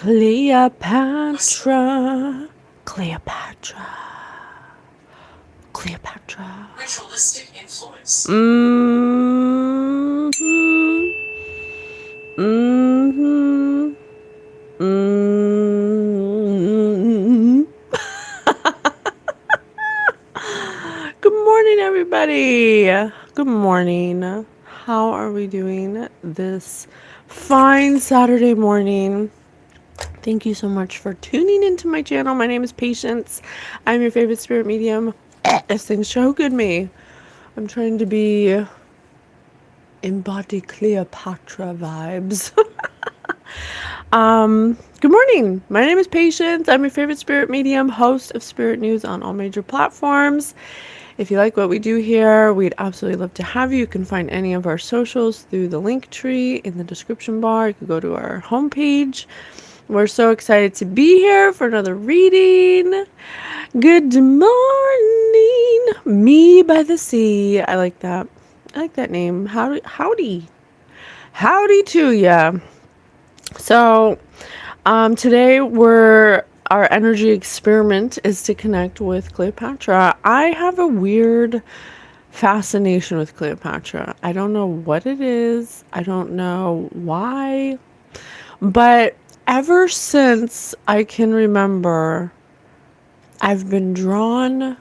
Cleopatra. Cleopatra. Cleopatra. Ritualistic influence. Mm-hmm. Mm-hmm. Mm-hmm. Good morning, everybody. Good morning. How are we doing this fine Saturday morning? Thank you so much for tuning into my channel. My name is Patience. I'm your favorite spirit medium. This thing's so good me. I'm trying to be embody Cleopatra vibes. Good morning. My name is Patience. I'm your favorite spirit medium, host of Spirit News on all major platforms. If you like what we do here, we'd absolutely love to have you. You can find any of our socials through the link tree in the description bar. You can go to our homepage. We're so excited to be here for another reading. Good morning. Me by the Sea. I like that. I like that name. Howdy. Howdy to ya. So, today our energy experiment is to connect with Cleopatra. I have a weird fascination with Cleopatra. I don't know what it is. I don't know why. But ever since I can remember, I've been drawn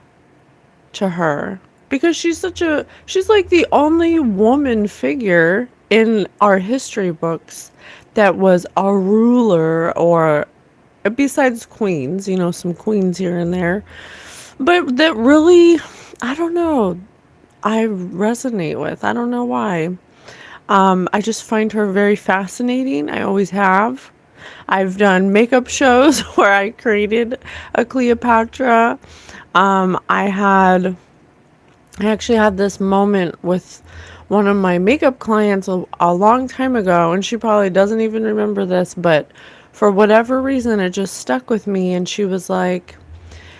to her because she's like the only woman figure in our history books that was a ruler, or besides queens, some queens here and there, but that really, I don't know, I resonate with. I don't know why. I just find her very fascinating. I always have. I've done makeup shows where I created a Cleopatra. I actually had this moment with one of my makeup clients a long time ago, and she probably doesn't even remember this, but for whatever reason, it just stuck with me. And she was like,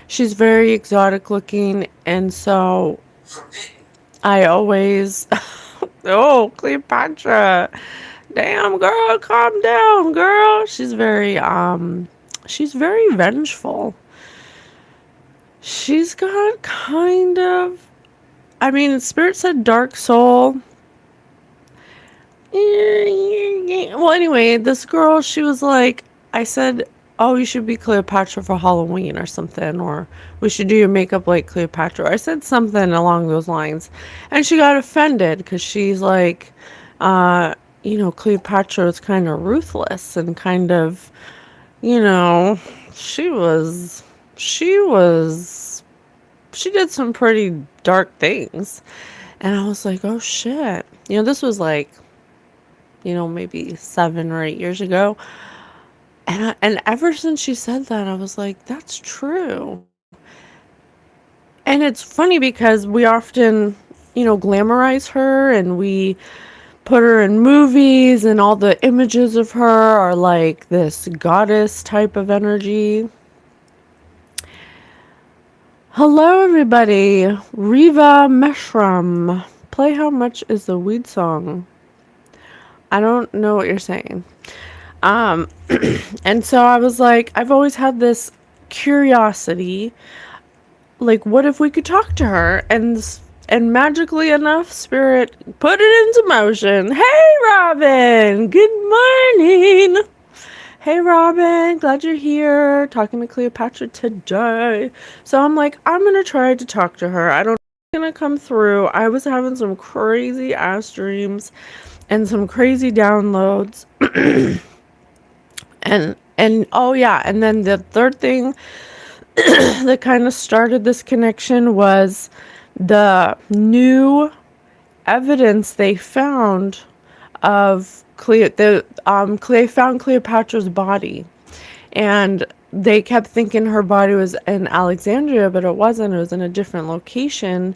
she's very exotic looking, and so I always, oh, Cleopatra, damn girl, calm down, girl. She's very vengeful. She's got kind of, I mean, Spirit said dark soul. Well, anyway, this girl, she was like, I said, oh, you should be Cleopatra for Halloween or something, or we should do your makeup like Cleopatra. I said something along those lines. And she got offended because she's like, Cleopatra was kind of ruthless and kind of, she did some pretty dark things. And I was like, oh shit. This was like, maybe 7 or 8 years ago. And ever since she said that, I was like, that's true. And it's funny because we often, glamorize her, and we put her in movies, and all the images of her are like this goddess type of energy. Hello, everybody. Riva Meshram. Play How Much Is the Weed Song? I don't know what you're saying. And so I was like, I've always had this curiosity, like, what if we could talk to her? And magically enough, Spirit put it into motion. Hey, Robin! Good morning! Hey, Robin, glad you're here, talking to Cleopatra today. So I'm like, I'm gonna try to talk to her. I don't know if it's gonna come through. I was having some crazy ass dreams and some crazy downloads. And oh yeah, and then the third thing that kind of started this connection was the new evidence they found of they found Cleopatra's body, and they kept thinking her body was in Alexandria, but it wasn't. It was in a different location.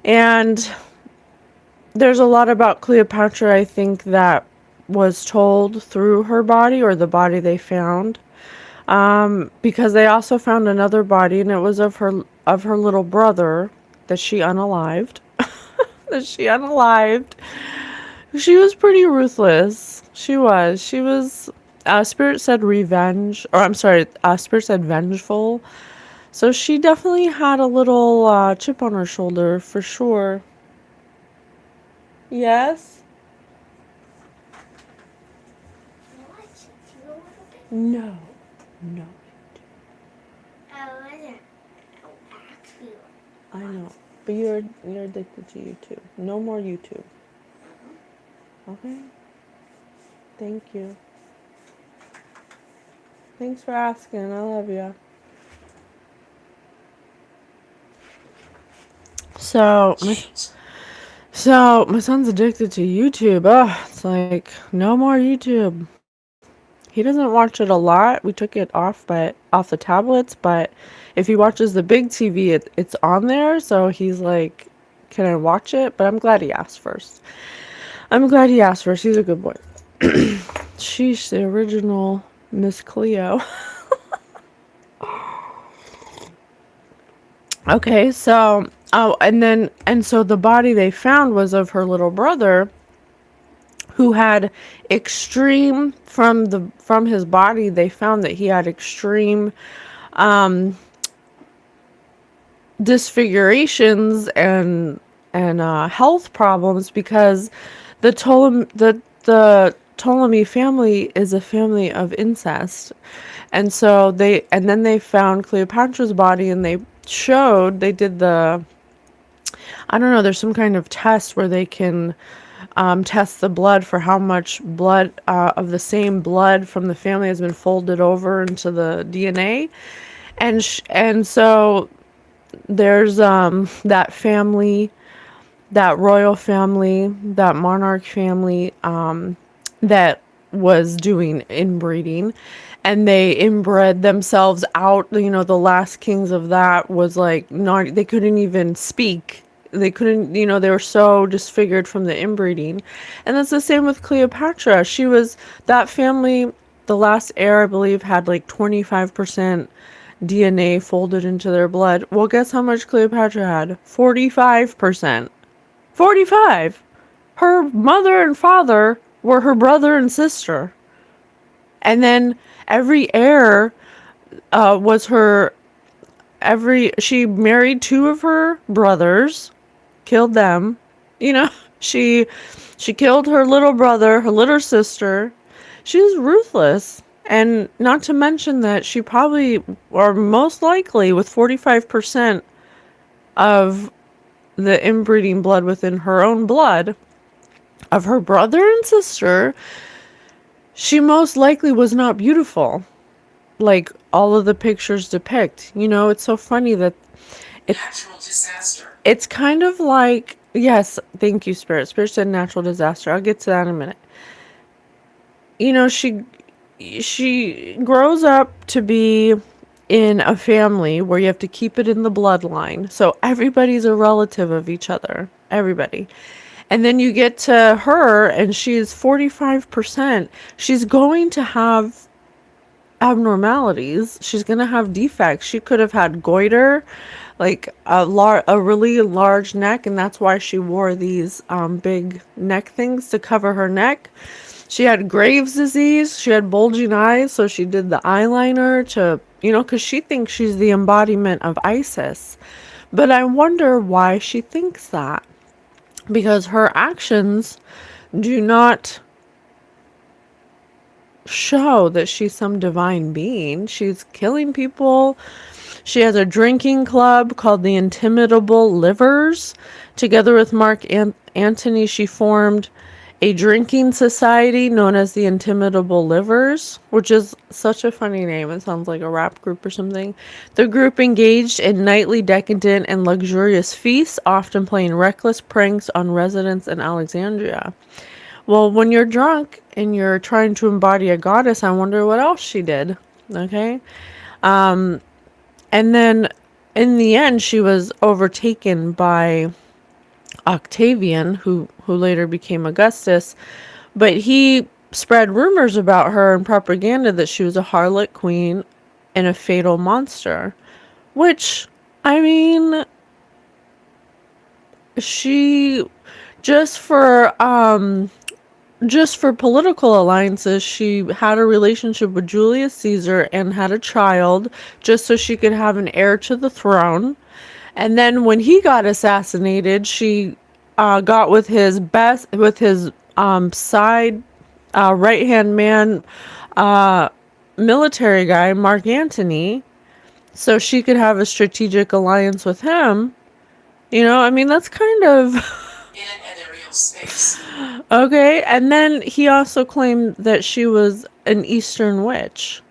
And there's a lot about Cleopatra, I think, that was told through her body, or the body they found, because they also found another body, and it was of her little brother that she unalived. She was pretty ruthless. She was. Spirit said revenge, or I'm sorry, Spirit said vengeful. So she definitely had a little chip on her shoulder for sure. Yes? No. No. I know. But you're addicted to YouTube. No more YouTube. Okay? Thank you. Thanks for asking. I love you. So my son's addicted to YouTube. Oh, it's like no more YouTube. He doesn't watch it a lot. We took it off the tablets, but if he watches the big TV, it's on there. So he's like, "Can I watch it?" But I'm glad he asked first. He's a good boy. She's the original Miss Cleo. Okay, so so the body they found was of her little brother, who had extreme from his body. They found that he had extreme disfigurations and health problems, because the Ptolemy family is a family of incest. And so then they found Cleopatra's body, and they did I don't know, there's some kind of test where they can test the blood for how much blood of the same blood from the family has been folded over into the DNA. And so there's that family, that royal family, that monarch family, that was doing inbreeding, and they inbred themselves out. You know, the last kings of that was like not, they couldn't even speak. They couldn't, they were so disfigured from the inbreeding. And that's the same with Cleopatra. She was, that family, the last heir, I believe, had like 25% DNA folded into their blood. Well, guess how much Cleopatra had? 45%. 45! Her mother and father were her brother and sister. And then every heir was she married two of her brothers, killed them. She killed her little brother, her little sister. She was ruthless. And not to mention that she probably, or most likely, with 45% of the inbreeding blood within her own blood of her brother and sister, she most likely was not beautiful, like all of the pictures depict. It's so funny that natural disaster. It's kind of like, yes, thank you, Spirit. Spirit said natural disaster. I'll get to that in a minute. She grows up to be in a family where you have to keep it in the bloodline. So everybody's a relative of each other. Everybody. And then you get to her, and she's 45%. She's going to have abnormalities. She's going to have defects. She could have had goiter, like a really large neck, and that's why she wore these big neck things to cover her neck. She had Graves' disease. She had bulging eyes, so she did the eyeliner to, because she thinks she's the embodiment of Isis. But I wonder why she thinks that. Because her actions do not show that she's some divine being. She's killing people. She has a drinking club called the Intimitable Livers. Together with Mark Antony, she formed a drinking society known as the Intimitable Livers, which is such a funny name. It sounds like a rap group or something. The group engaged in nightly decadent and luxurious feasts, often playing reckless pranks on residents in Alexandria. Well, when you're drunk and you're trying to embody a goddess, I wonder what else she did. Okay? And then in the end, she was overtaken by Octavian, who later became Augustus, but he spread rumors about her and propaganda that she was a harlot queen and a fatal monster, which, I mean, she, just for just for political alliances, she had a relationship with Julius Caesar and had a child just so she could have an heir to the throne. And then when he got assassinated, she got with his side right hand man, military guy, Mark Antony, so she could have a strategic alliance with him. You know, I mean, that's kind of in an ethereal space. okay. And then he also claimed that she was an Eastern witch,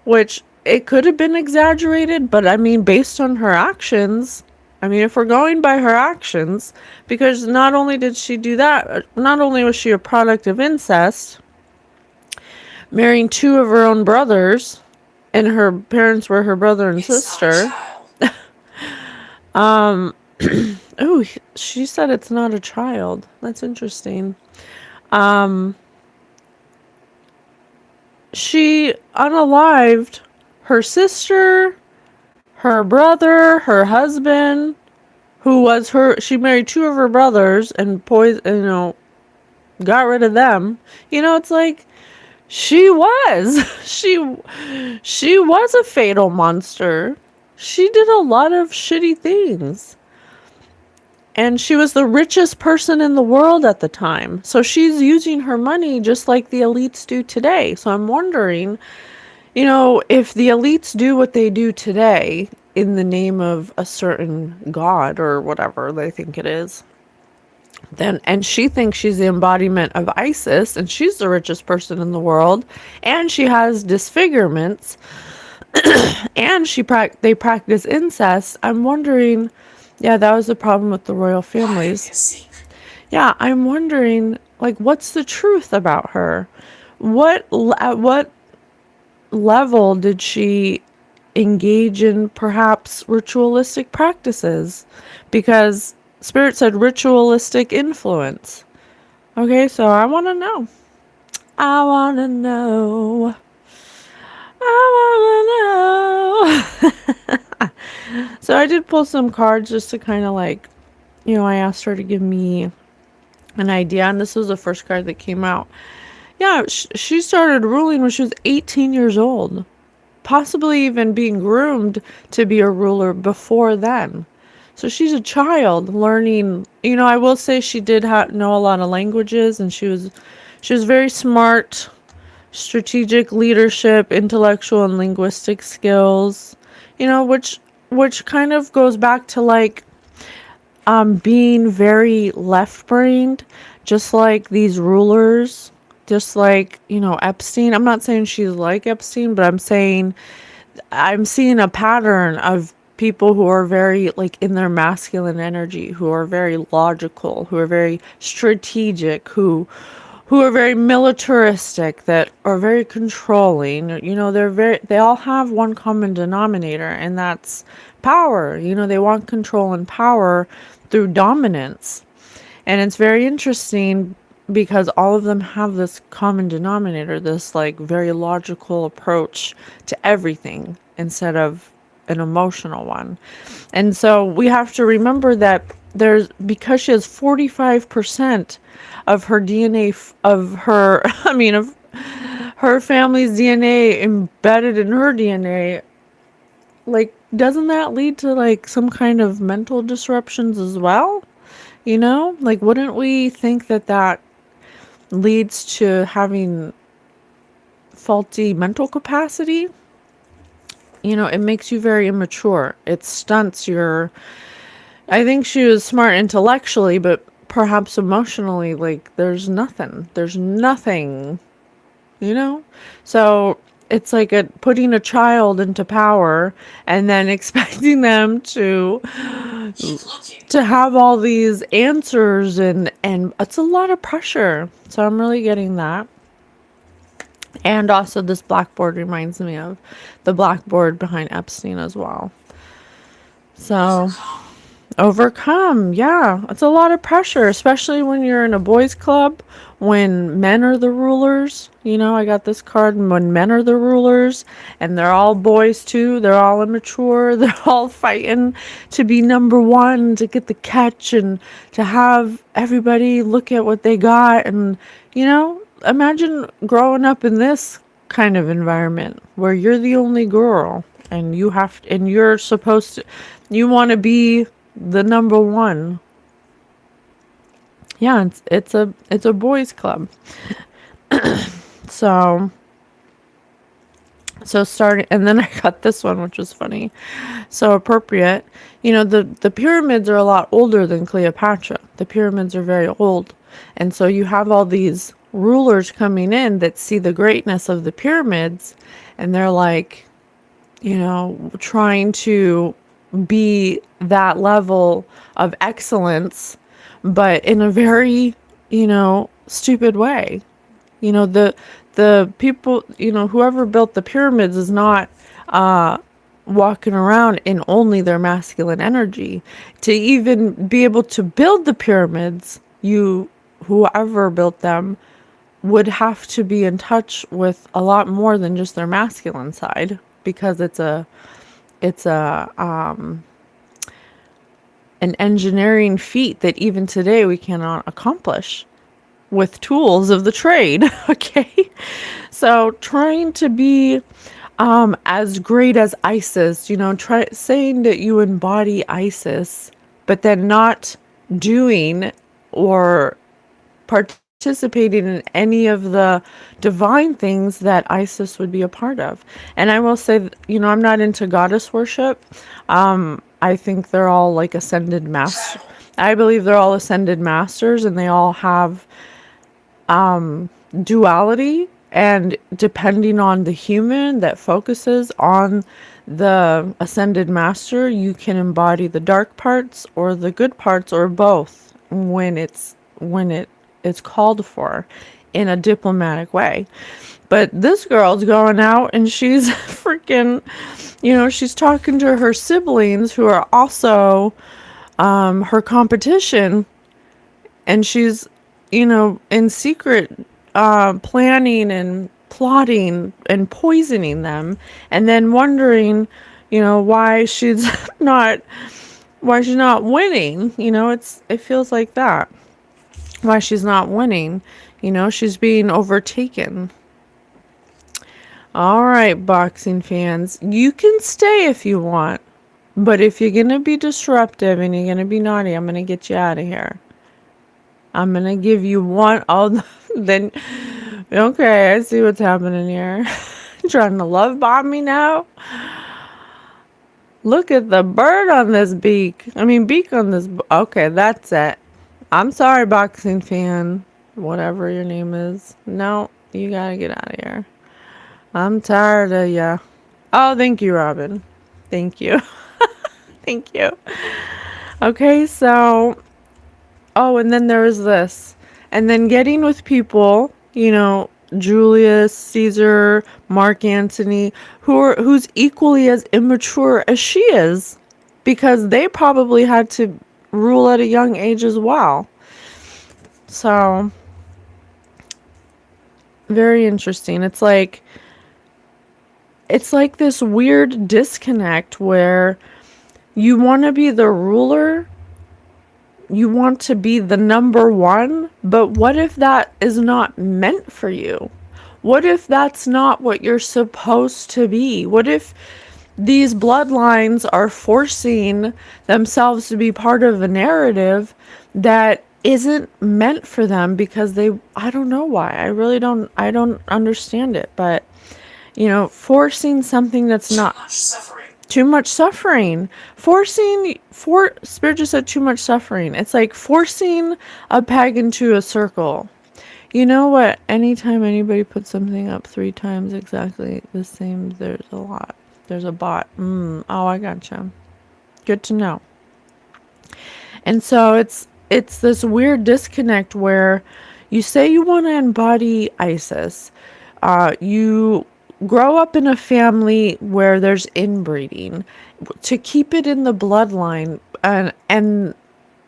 which it could have been exaggerated, but I mean, based on her actions, I mean, if we're going by her actions, because not only did she do that, not only was she a product of incest, marrying two of her own brothers, and her parents were her brother and It's not a sister. child. Oh, she said it's not a child. That's interesting. She unalived her sister, her brother, her husband, who was her. She married two of her brothers and got rid of them. You know, it's like she was. She was a fatal monster. She did a lot of shitty things. And she was the richest person in the world at the time. So she's using her money just like the elites do today. So I'm wondering, you know, if the elites do what they do today in the name of a certain god or whatever they think it is, then, and she thinks she's the embodiment of Isis and she's the richest person in the world and she has disfigurements and they practice incest. I'm wondering, yeah, that was the problem with the royal families. Yeah, I'm wondering, like, what's the truth about her? At what level did she engage in perhaps ritualistic practices? Because Spirit said ritualistic influence. Okay, so I want to know. I want to know. I want to know. So I did pull some cards just to kind of like, you know, I asked her to give me an idea, and this was the first card that came out. Yeah, she started ruling when she was 18 years old, possibly even being groomed to be a ruler before then. So she's a child learning. You know, I will say she did know a lot of languages, and she was very smart, strategic leadership, intellectual and linguistic skills. You know, which kind of goes back to like being very left-brained, just like these rulers, just like, you know, Epstein. I'm not saying she's like Epstein, but I'm saying I'm seeing a pattern of people who are very like in their masculine energy, who are very logical, who are very strategic, who are very militaristic, that are very controlling. You know, they all have one common denominator, and that's power. You know, they want control and power through dominance. And it's very interesting because all of them have this common denominator, this like very logical approach to everything instead of an emotional one. And so we have to remember that because she has 45% of her DNA, of her, I mean, of her family's DNA embedded in her DNA, like, doesn't that lead to like some kind of mental disruptions as well? You know, like, wouldn't we think that leads to having faulty mental capacity? You know, it makes you very immature. It stunts your, I think she was smart intellectually, but perhaps emotionally, like, there's nothing, you know? So it's like putting a child into power and then expecting them to have all these answers, and it's a lot of pressure. So I'm really getting that. And also this blackboard reminds me of the blackboard behind Epstein as well. So Overcome. Yeah. It's a lot of pressure, especially when you're in a boys' club, when men are the rulers. I got this card when men are the rulers and they're all boys too. They're all immature. They're all fighting to be number one, to get the catch and to have everybody look at what they got. And, imagine growing up in this kind of environment where you're the only girl and you're supposed to, you want to be the number one. Yeah, it's a boys club. So starting, and then I got this one, which was funny. So appropriate. The pyramids are a lot older than Cleopatra. The pyramids are very old. And so you have all these rulers coming in that see the greatness of the pyramids, and they're like, trying to be that level of excellence, but in a very, stupid way. The people, whoever built the pyramids is not walking around in only their masculine energy. To even be able to build the pyramids, whoever built them would have to be in touch with a lot more than just their masculine side, because it's an engineering feat that even today we cannot accomplish with tools of the trade. Okay. So trying to be as great as Isis, saying that you embody Isis, but then not doing or participating in any of the divine things that Isis would be a part of. And I will say, I'm not into goddess worship. I think they're all like ascended masters. I believe they're all ascended masters, and they all have duality, and depending on the human that focuses on the ascended master, you can embody the dark parts or the good parts or both when it is called for in a diplomatic way. But this girl's going out and she's freaking, she's talking to her siblings who are also her competition, and she's, in secret planning and plotting and poisoning them, and then wondering, why she's not winning. It feels like that. Why she's not winning. She's being overtaken. All right, boxing fans, you can stay if you want, but if you're gonna be disruptive and you're gonna be naughty, I'm gonna get you out of here. I'm gonna give you one. Oh, then okay, I see what's happening here. Trying to love bomb me now. Look at the bird on this beak. Beak on this. Okay, that's it. I'm sorry, boxing fan. Whatever your name is. No, you gotta get out of here. I'm tired of ya. Oh, thank you, Robin. Thank you. Thank you. Okay, so. Oh, and then there was this. And then getting with people, Julius, Caesar, Mark Antony, who's equally as immature as she is, because they probably had to rule at a young age as well. So, very interesting. It's like this weird disconnect where you want to be the ruler, you want to be the number one, but what if that is not meant for you? What if that's not what you're supposed to be? What if these bloodlines are forcing themselves to be part of a narrative that isn't meant for them because I don't know why. I don't understand it, but forcing something that's not too much suffering. Spirit just said too much suffering. It's like forcing a peg into a circle. You know what? Anytime anybody puts something up 3 times exactly the same, there's a lot. There's a bot. Oh, I gotcha. Good to know. And so it's this weird disconnect where you say you want to embody Isis. You grow up in a family where there's inbreeding to keep it in the bloodline. And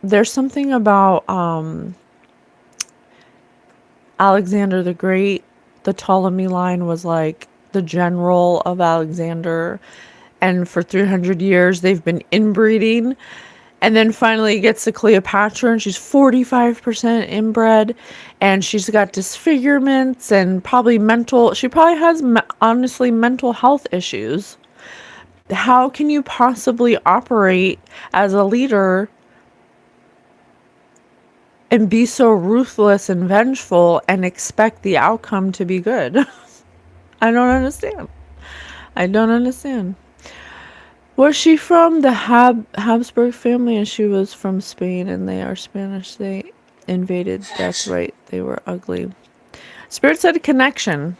there's something about Alexander the Great. The Ptolemy line was like the general of Alexander, and for 300 years they've been inbreeding. And then finally it gets to Cleopatra, and she's 45% inbred, and she's got disfigurements and probably she probably has honestly mental health issues. How can you possibly operate as a leader and be so ruthless and vengeful and expect the outcome to be good? I don't understand. I don't understand. Was she from the Habsburg family? And she was from Spain, and they are Spanish. They invaded. That's right. They were ugly. Spirit said connection.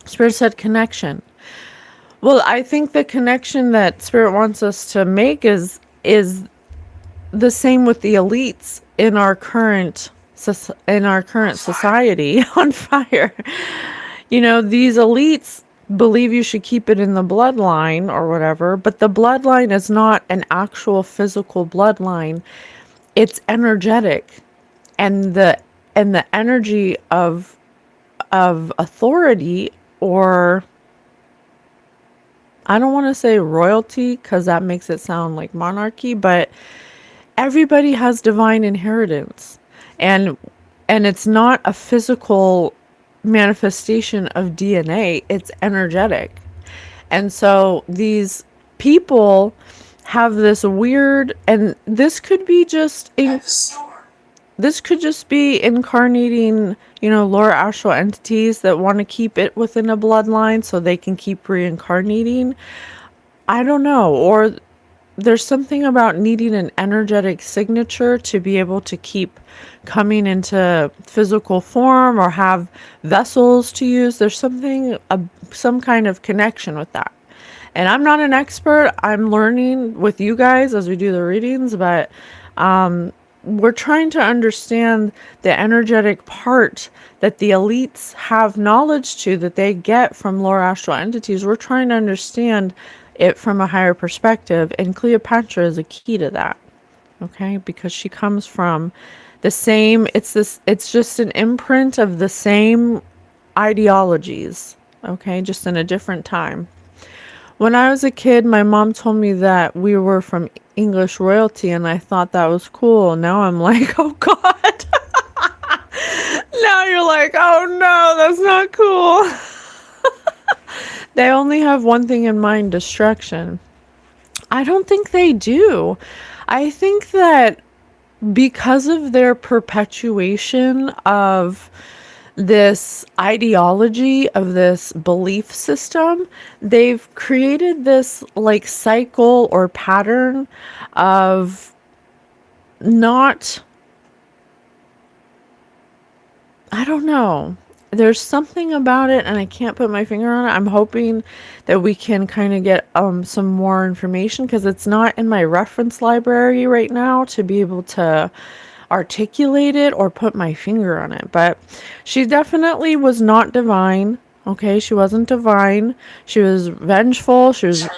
Spirit said connection. Well, I think the connection that Spirit wants us to make is the same with the elites in our current society on fire. You know, these elites believe you should keep it in the bloodline or whatever, but the bloodline is not an actual physical bloodline. It's energetic, and the energy of authority, or I don't want to say royalty because that makes it sound like monarchy, but everybody has divine inheritance, and it's not a physical manifestation of DNA, it's energetic. And so these people have this weird, and this could be just this could just be incarnating, you know, lower astral entities that want to keep it within a bloodline so they can keep reincarnating. I don't know. Or there's something about needing an energetic signature to be able to keep coming into physical form or have vessels to use. There's some kind of connection with that. And I'm not an expert. I'm learning with you guys as we do the readings, but we're trying to understand the energetic part that the elites have knowledge to, that they get from lower astral entities. We're trying to understand it from a higher perspective, and Cleopatra is a key to that. Okay, because she comes from the same, it's just an imprint of the same ideologies. Okay, just in a different time. When I was a kid, my mom told me that we were from English royalty, and I thought that was cool. Now I'm like, oh God. Now you're like, oh no, that's not cool. They only have one thing in mind: destruction. I don't think they do. I think that because of their perpetuation of this ideology, of this belief system, they've created this like cycle or pattern of not, I don't know. There's something about it, and I can't put my finger on it. I'm hoping that we can kind of get some more information, because it's not in my reference library right now to be able to articulate it or put my finger on it. But she definitely was not divine. Okay, she wasn't divine. She was vengeful. She was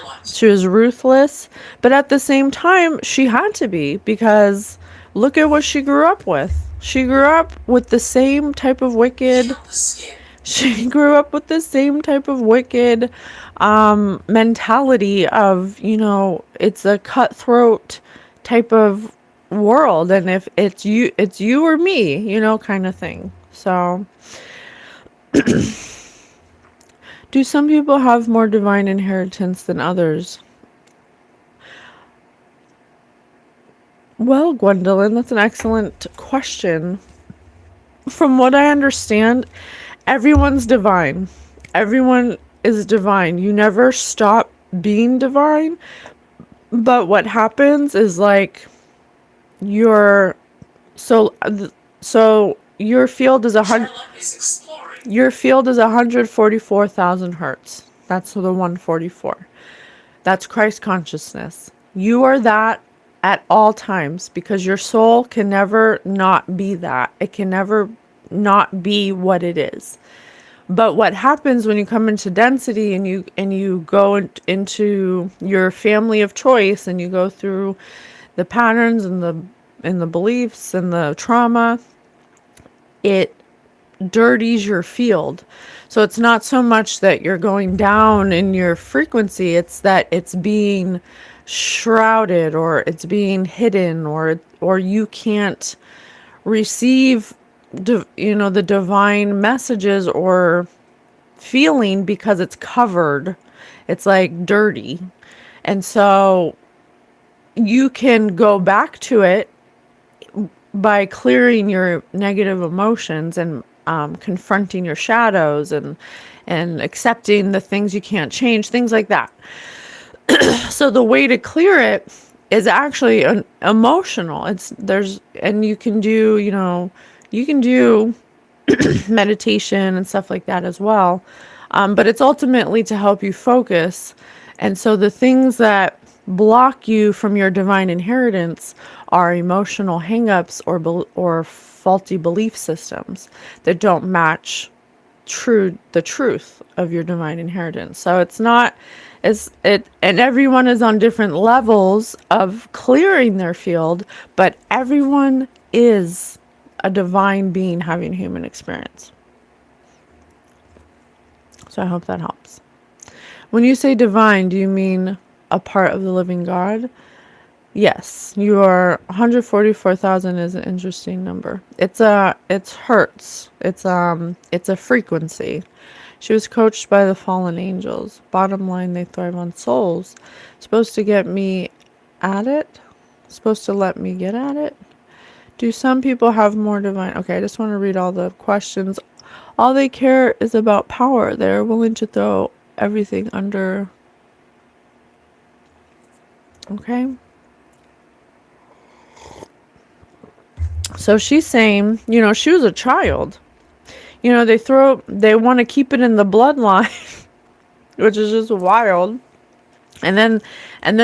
ruthless. But at the same time, she had to be, because look at what she grew up with. She grew up with the same type of wicked. She grew up with the same type of wicked mentality of, you know, it's a cutthroat type of world, and if it's you or me, you know, kind of thing. So do some people have more divine inheritance than others? Well, Gwendolyn, that's an excellent question. From what I understand, everyone's divine. Everyone is divine. You never stop being divine. But what happens is, like, your your field is 144,000 hertz. That's the 144. That's Christ consciousness. You are that at all times, because your soul can never not be that. It can never not be what it is. But what happens when you come into density and you go into your family of choice and you go through the patterns and the beliefs and the trauma, it dirties your field. So it's not so much that you're going down in your frequency, it's that it's being shrouded, or it's being hidden, or you can't receive the divine messages or feeling because it's covered. It's like dirty. And so you can go back to it by clearing your negative emotions and confronting your shadows and accepting the things you can't change, things like that. So the way to clear it is actually an emotional. And you can do, meditation and stuff like that as well. But it's ultimately to help you focus. And so the things that block you from your divine inheritance are emotional hangups or faulty belief systems that don't match the truth of your divine inheritance. So and everyone is on different levels of clearing their field, but everyone is a divine being having human experience. So I hope that helps. When you say divine, do you mean a part of the living God? Yes, you are. 144,000 is an interesting number. It's hertz. It's a frequency. She was coached by the fallen angels. Bottom line, they thrive on souls. Supposed to get me at it? Supposed to let me get at it? Do some people have more divine? Okay, I just want to read all the questions. All they care is about power. They're willing to throw everything under. Okay. So she's saying, she was a child. They want to keep it in the bloodline, which is just wild. And then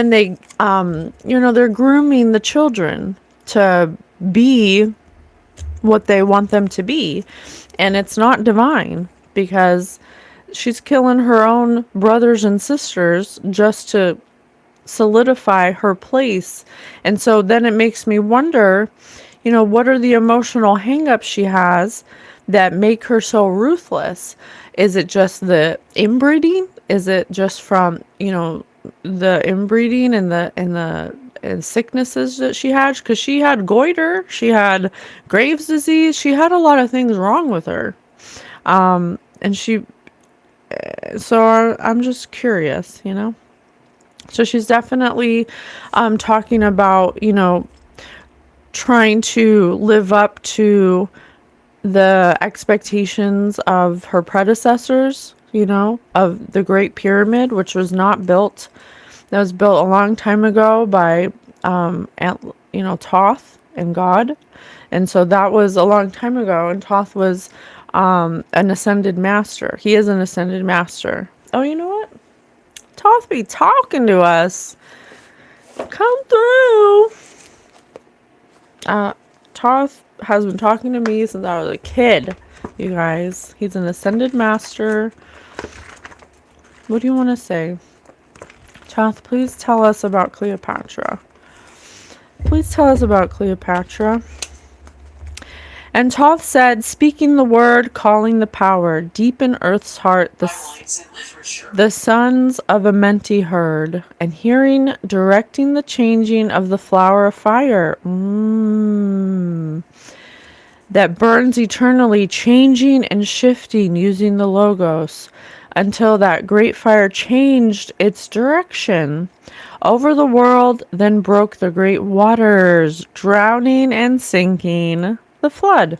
they, they're grooming the children to be what they want them to be. And it's not divine, because she's killing her own brothers and sisters just to solidify her place. And so then it makes me wonder, what are the emotional hangups she has that make her so ruthless? Is it just the inbreeding? Is it just from, the inbreeding and sicknesses that she had? Because she had goiter, she had Graves' disease, she had a lot of things wrong with her. So I'm just curious, So she's definitely talking about, trying to live up to the expectations of her predecessors, of the Great Pyramid, which was not built. That was built a long time ago by, Thoth and God. And so that was a long time ago. And Thoth was an ascended master. He is an ascended master. Oh, you know what? Thoth be talking to us. Come through. Thoth has been talking to me since I was a kid, you guys. He's an ascended master. What do you want to say? Thoth, please tell us about Cleopatra. Please tell us about Cleopatra. And Thoth said, speaking the word, calling the power, deep in earth's heart, the sons of Amenti heard, and hearing, directing the changing of the flower of fire, that burns eternally, changing and shifting, using the logos, until that great fire changed its direction over the world, then broke the great waters, drowning and sinking the flood.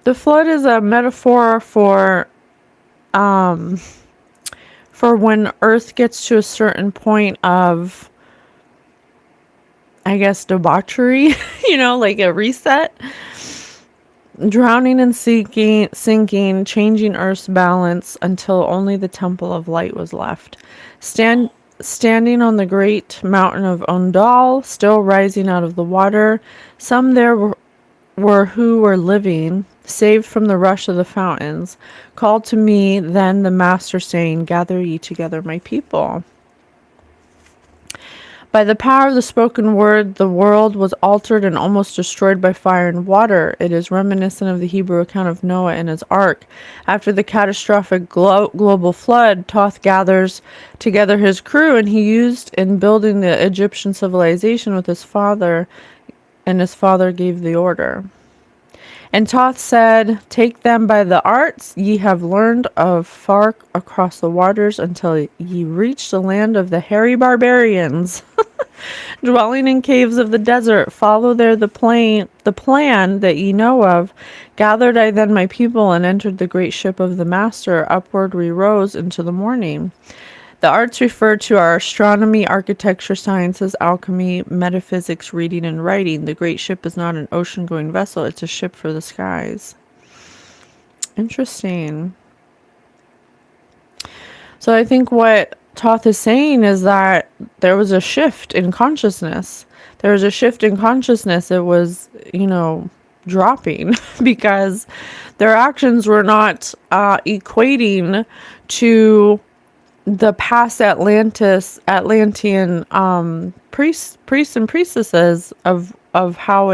The flood is a metaphor for when Earth gets to a certain point of, I guess, debauchery, like a reset. Drowning and sinking, changing Earth's balance until only the temple of light was left. Standing on the great mountain of Ondal, still rising out of the water, some there who were living, saved from the rush of the fountains, called to me then the master, saying, gather ye together my people. By the power of the spoken word, the world was altered and almost destroyed by fire and water. It is reminiscent of the Hebrew account of Noah and his ark. After the catastrophic global flood, Thoth gathers together his crew, and he used in building the Egyptian civilization with his father, and his father gave the order. And Thoth said, take them by the arts ye have learned of far across the waters, until ye reach the land of the hairy barbarians, dwelling in caves of the desert. Follow there the plan that ye know of. Gathered I then my people, and entered the great ship of the master. Upward we rose into the morning. The arts refer to our astronomy, architecture, sciences, alchemy, metaphysics, reading, and writing. The great ship is not an ocean-going vessel. It's a ship for the skies. Interesting. So I think what Thoth is saying is that there was a shift in consciousness. There was a shift in consciousness. It was, dropping because their actions were not equating to the past Atlantean priests and priestesses of how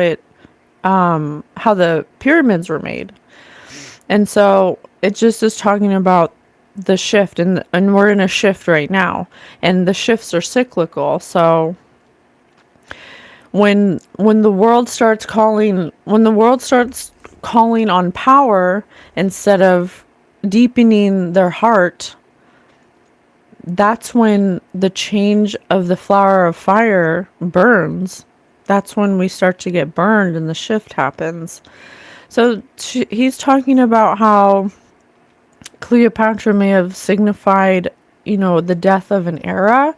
the pyramids were made. And so it just is talking about the shift, and we're in a shift right now, and the shifts are cyclical. So when the world starts calling on power instead of deepening their heart, that's when the change of the flower of fire burns. That's when we start to get burned and the shift happens. So he's talking about how Cleopatra may have signified, the death of an era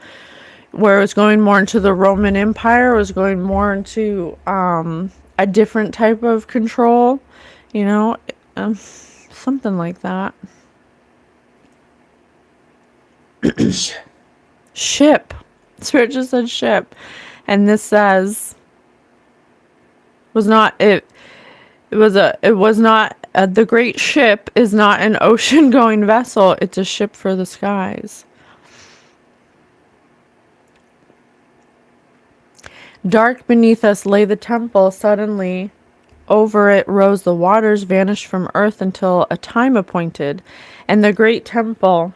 where it was going more into the Roman Empire, it was going more into a different type of control, something like that. Ship. Spirit just said ship. And this says the great ship is not an ocean going vessel, it's a ship for the skies. Dark beneath us lay the temple. Suddenly over it rose the waters, vanished from earth until a time appointed, and the great temple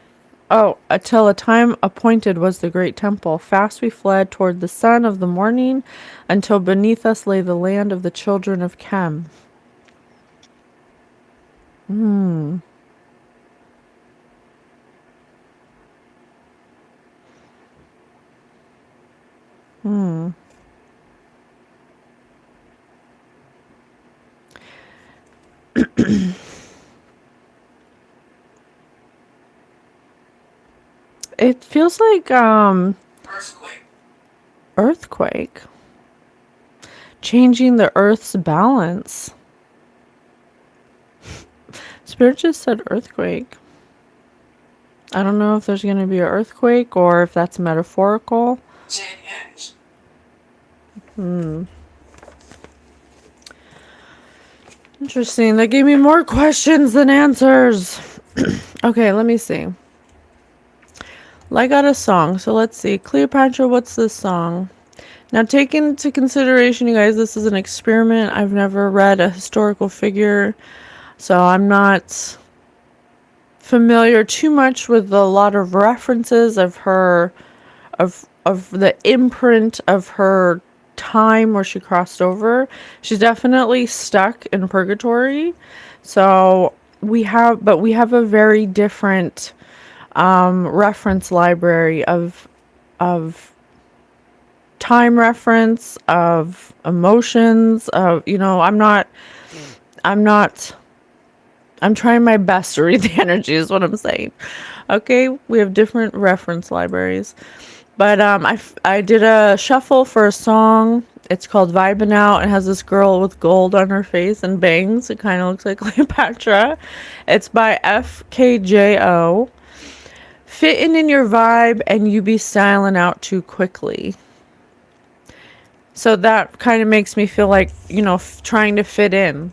until a time appointed was the great temple. Fast we fled toward the sun of the morning, until beneath us lay the land of the children of Chem. It feels like earthquake. Changing the earth's balance. Spirit just said earthquake. I don't know if there's going to be an earthquake or if that's metaphorical. Interesting. That gave me more questions than answers. Okay, let me see. I got a song, so let's see. Cleopatra, what's this song? Now, take into consideration, you guys, this is an experiment. I've never read a historical figure, so I'm not familiar too much with a lot of references of her, of the imprint of her time where she crossed over. She's definitely stuck in purgatory. So we have a very different reference library of time reference, of emotions, of, I'm trying my best to read the energy is what I'm saying. Okay, we have different reference libraries. But I did a shuffle for a song. It's called Vibin' Out. It has this girl with gold on her face and bangs. It kind of looks like Cleopatra. It's by FKJO. Fitting in your vibe and you be styling out too quickly. So that kind of makes me feel like, trying to fit in,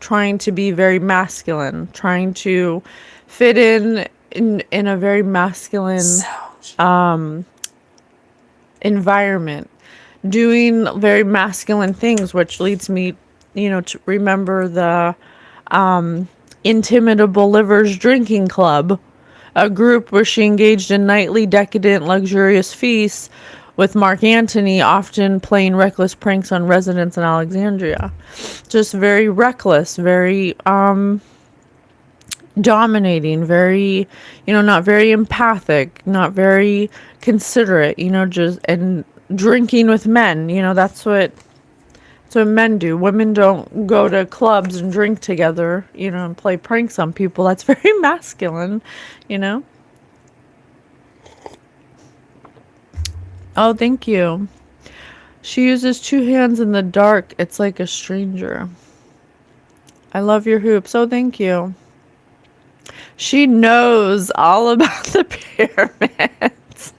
trying to be very masculine, trying to fit in a very masculine sound, environment, doing very masculine things, which leads me, to remember the Intimatable Livers Drinking Club, a group where she engaged in nightly decadent luxurious feasts with Mark Antony, often playing reckless pranks on residents in Alexandria. Just very reckless, very dominating, very, not very empathic, not very considerate, just, and drinking with men, that's what men do. Women don't go to clubs and drink together, and play pranks on people. That's very masculine, Oh, thank you. She uses two hands in the dark. It's like a stranger. I love your hoops. Oh, thank you. She knows all about the pyramids.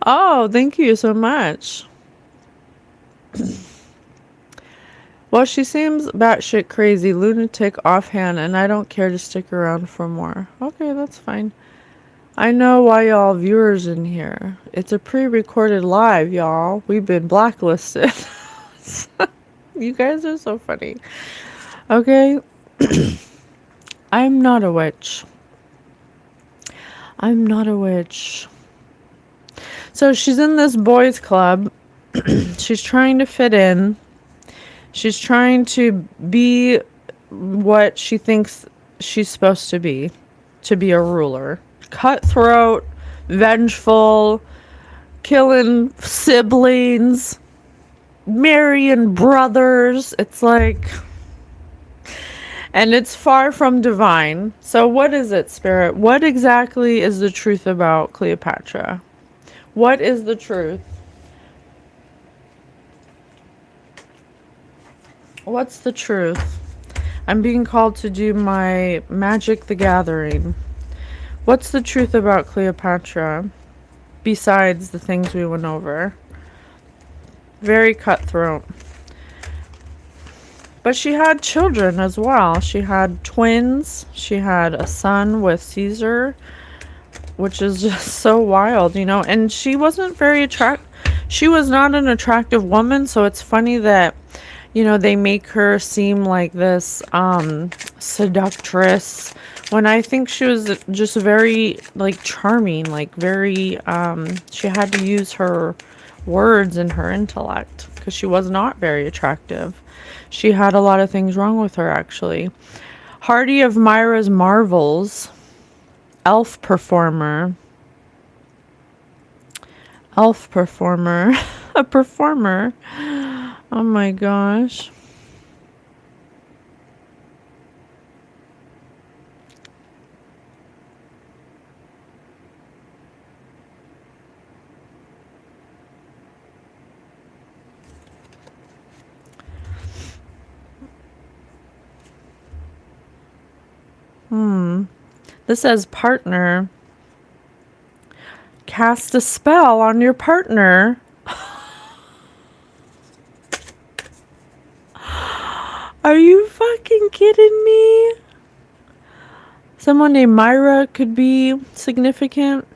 Oh, thank you so much. Well, she seems batshit crazy, lunatic, offhand, and I don't care to stick around for more. Okay, that's fine. I know why y'all viewers in here. It's a pre-recorded live, y'all. We've been blacklisted. You guys are so funny. Okay. I'm not a witch. I'm not a witch. So she's in this boys club. She's trying to fit in. She's trying to be what she thinks she's supposed to be a ruler. Cutthroat, vengeful, killing siblings, marrying brothers. It's like, and it's far from divine. So what is it, Spirit? What exactly is the truth about Cleopatra? What is the truth? What's the truth? I'm being called to do my Magic the Gathering. What's the truth about Cleopatra, besides the things we went over? Very cutthroat. But she had children as well. She had twins. She had a son with Caesar, which is just so wild, And she wasn't very she was not an attractive woman, so it's funny that, they make her seem like this seductress, when I think she was just very, charming, very, she had to use her words and her intellect, because she was not very attractive. She had a lot of things wrong with her, actually. Hardy of Myra's Marvels, elf performer, a performer. Oh my gosh. This says partner. Cast a spell on your partner. Are you fucking kidding me? Someone named Myra could be significant.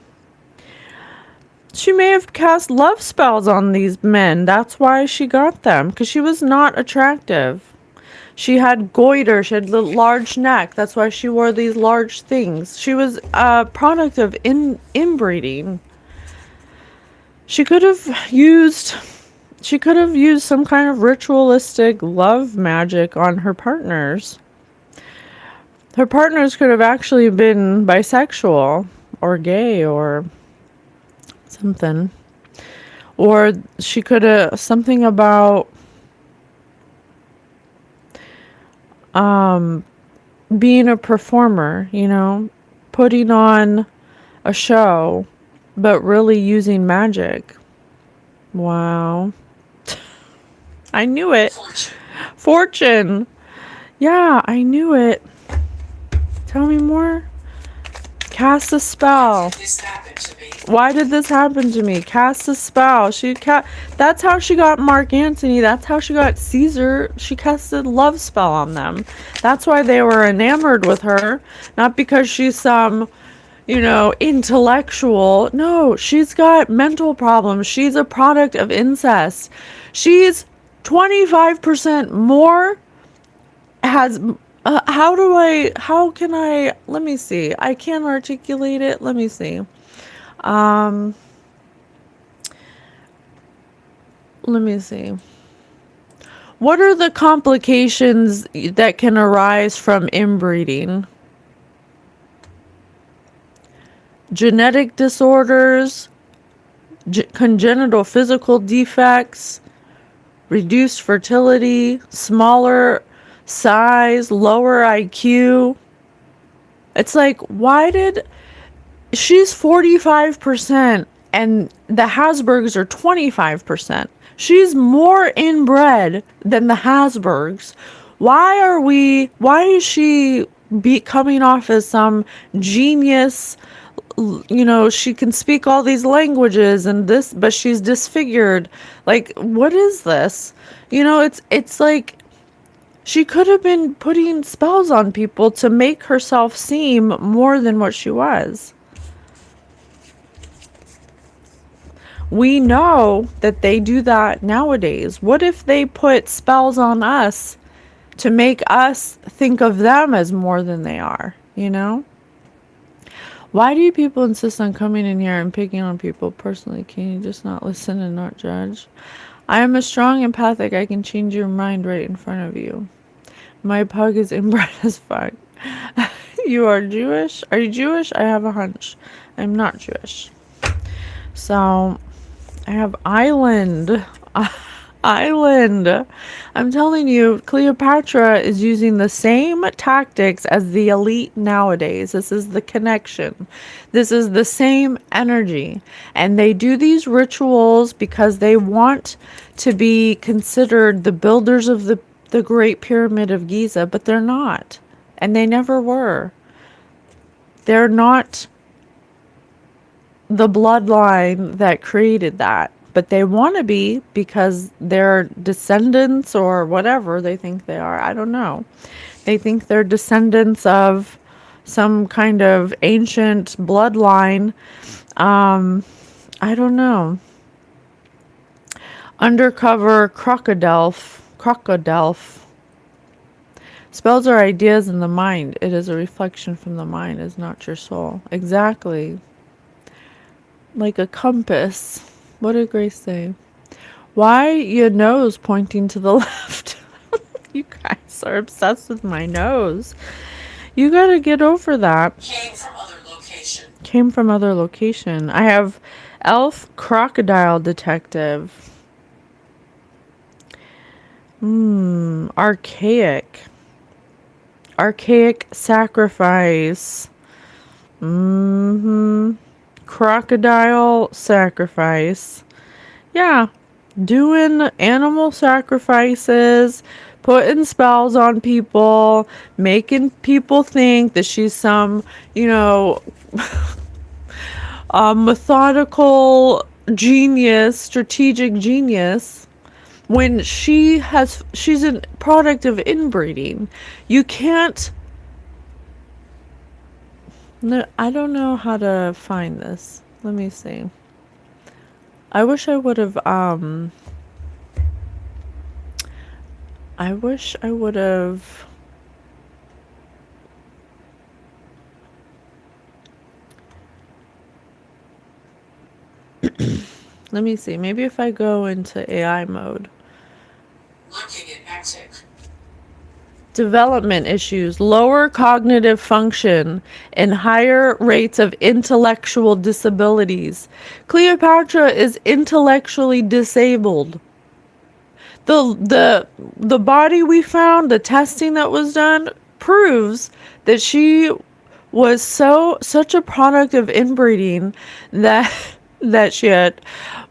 She may have cast love spells on these men. That's why she got them, because she was not attractive. She had goiter. She had a large neck. That's why she wore these large things. She was a product of inbreeding. She could have used some kind of ritualistic love magic on her partners. Her partners could have actually been bisexual or gay or something. Or she could have something about being a performer, putting on a show, but really using magic. Wow. I knew it. Fortune. Yeah, I knew it. Tell me more. Cast a spell. This happened to me. Why did this happen to me? Cast a spell. That's how she got Mark Antony. That's how she got Caesar. She casted love spell on them. That's why they were enamored with her. Not because she's some, intellectual. No, she's got mental problems. She's a product of incest. She's 25% more has let me see. I can't articulate it. Let me see. Let me see. What are the complications that can arise from inbreeding? Genetic disorders, congenital physical defects, reduced fertility, smaller size, lower IQ. It's like, she's 45% and the Habsburgs are 25%. She's more inbred than the Habsburgs. Why is she coming off as some genius? She can speak all these languages and this, but she's disfigured. Like, what is this? It's like she could have been putting spells on people to make herself seem more than what she was. We know that they do that nowadays. What if they put spells on us to make us think of them as more than they are, Why do you people insist on coming in here and picking on people personally? Can you just not listen and not judge? I am a strong empathic. I can change your mind right in front of you. My pug is inbred as fuck. You are Jewish? Are you Jewish? I have a hunch. I'm not Jewish. So, I have Island. Island. I'm telling you, Cleopatra is using the same tactics as the elite nowadays. This is the connection. This is the same energy. And they do these rituals because they want to be considered the builders of the Great Pyramid of Giza, but they're not. And they never were. They're not the bloodline that created that. But they want to be because they're descendants or whatever they think they are. I don't know. They think they're descendants of some kind of ancient bloodline. I don't know. Undercover crocodile. Spells are ideas in the mind. It is a reflection from the mind. It's not your soul. Exactly. Like a compass. What did Grace say? Why your nose pointing to the left? You guys are obsessed with my nose. You gotta get over that. Came from other location. I have elf crocodile detective. Archaic. Archaic sacrifice. Crocodile sacrifice. Yeah. Doing animal sacrifices, putting spells on people, making people think that she's some, methodical genius, strategic genius, when she's a product of inbreeding. You can't. No, I don't know how to find this. Let me see. I wish I would have, let me see. Maybe if I go into AI mode. Looking at Actic. Development issues, lower cognitive function, and higher rates of intellectual disabilities. Cleopatra is intellectually disabled. The body we found, the testing that was done, proves that she was such a product of inbreeding that she had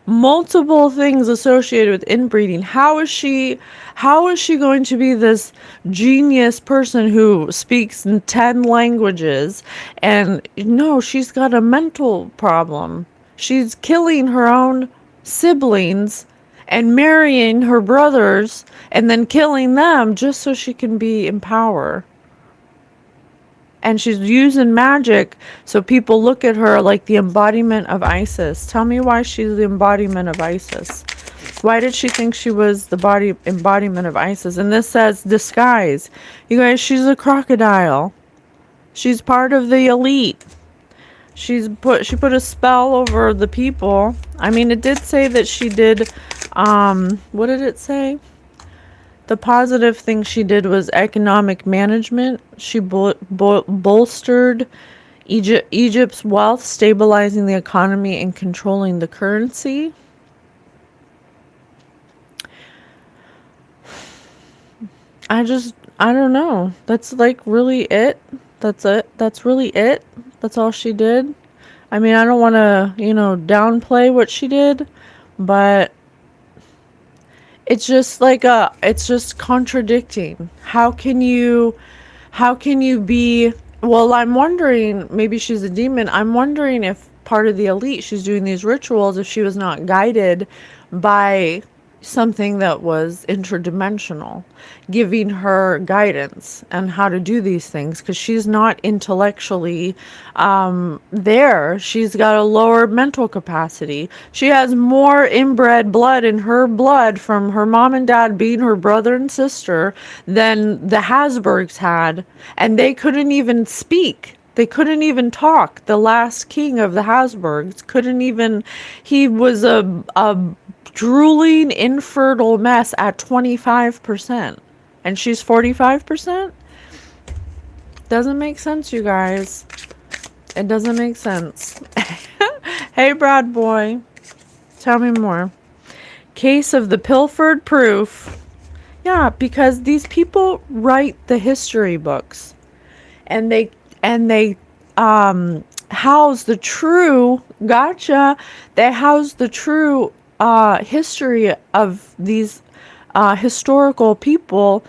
multiple things associated with inbreeding. How is she going to be this genius person who speaks in 10 languages? And no, she's got a mental problem. She's killing her own siblings and marrying her brothers and then killing them just so she can be in power. And she's using magic so people look at her like the embodiment of Isis. Tell me why she's the embodiment of Isis. Why did she think she was the embodiment of Isis? And this says disguise. You guys, she's a crocodile. She's part of the elite. She put a spell over the people. I mean, it did say that she did, what did it say? The positive thing she did was economic management. She bolstered Egypt's wealth, stabilizing the economy and controlling the currency. I don't know. That's like really it. That's it. That's really it. That's all she did. I mean, I don't want to, downplay what she did, but it's just it's just contradicting. How can you be, well, I'm wondering, maybe she's a demon. I'm wondering if part of the elite, she's doing these rituals, if she was not guided by something that was interdimensional, giving her guidance on how to do these things, because she's not intellectually there. She's got a lower mental capacity. She has more inbred blood in her blood from her mom and dad being her brother and sister than the Habsburgs had, and they couldn't even speak. They couldn't even talk. The last king of the Habsburgs couldn't even, he was a drooling, infertile mess at 25%. And she's 45%? Doesn't make sense, you guys. It doesn't make sense. Hey, Brad boy. Tell me more. Case of the pilfered proof. Yeah, because these people write the history books. And they house the true, they house the true history of these historical people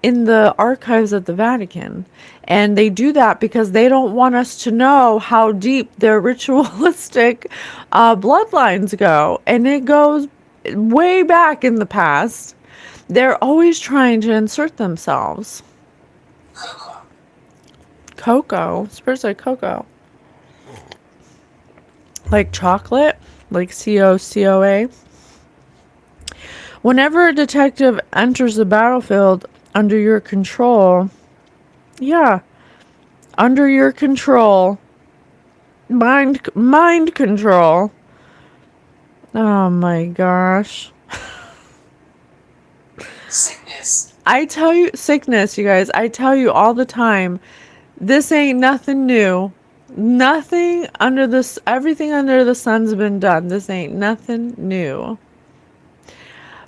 in the archives of the Vatican. And they do that because they don't want us to know how deep their ritualistic bloodlines go. And it goes way back in the past. They're always trying to insert themselves. Cocoa? Spirits like cocoa. Like chocolate? Like COCOA. Whenever a detective enters the battlefield under your control, under your control, mind control. Oh my gosh. Sickness. I tell you, sickness, you guys, I tell you all the time, this ain't nothing new. Nothing under this, everything under the sun's been done. This ain't nothing new.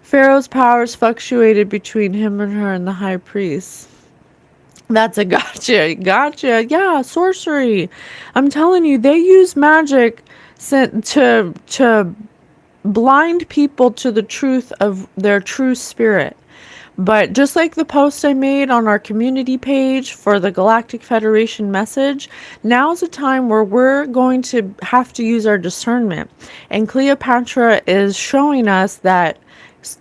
Pharaoh's powers fluctuated between him and her and the high priest. That's a gotcha. Yeah, sorcery. I'm telling you, they use magic to blind people to the truth of their true spirit. But just like the post I made on our community page for the Galactic Federation message, now's a time where we're going to have to use our discernment. And Cleopatra is showing us that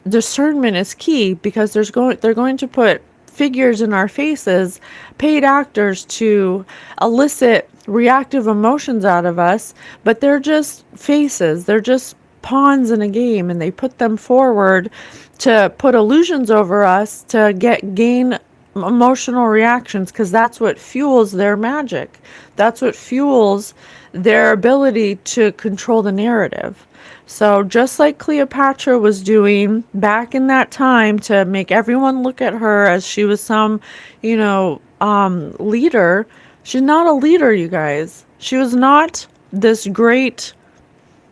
discernment is key, because they're going to put figures in our faces, paid actors, to elicit reactive emotions out of us, but they're just faces. They're just pawns in a game, and they put them forward to put illusions over us to gain emotional reactions, because that's what fuels their magic. That's what fuels their ability to control the narrative. So just like Cleopatra was doing back in that time to make everyone look at her as she was some, leader, she's not a leader, you guys. She was not this great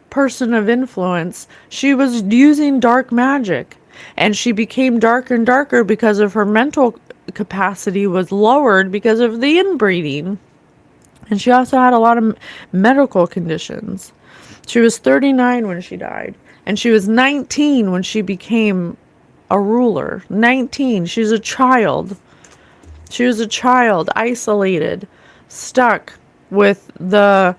person of influence. She was using dark magic, and she became darker and darker because of her mental capacity was lowered because of the inbreeding. And she also had a lot of medical conditions. She was 39 when she died, and she was 19 when she became a ruler. 19. She's a child. She was a child, isolated, stuck with the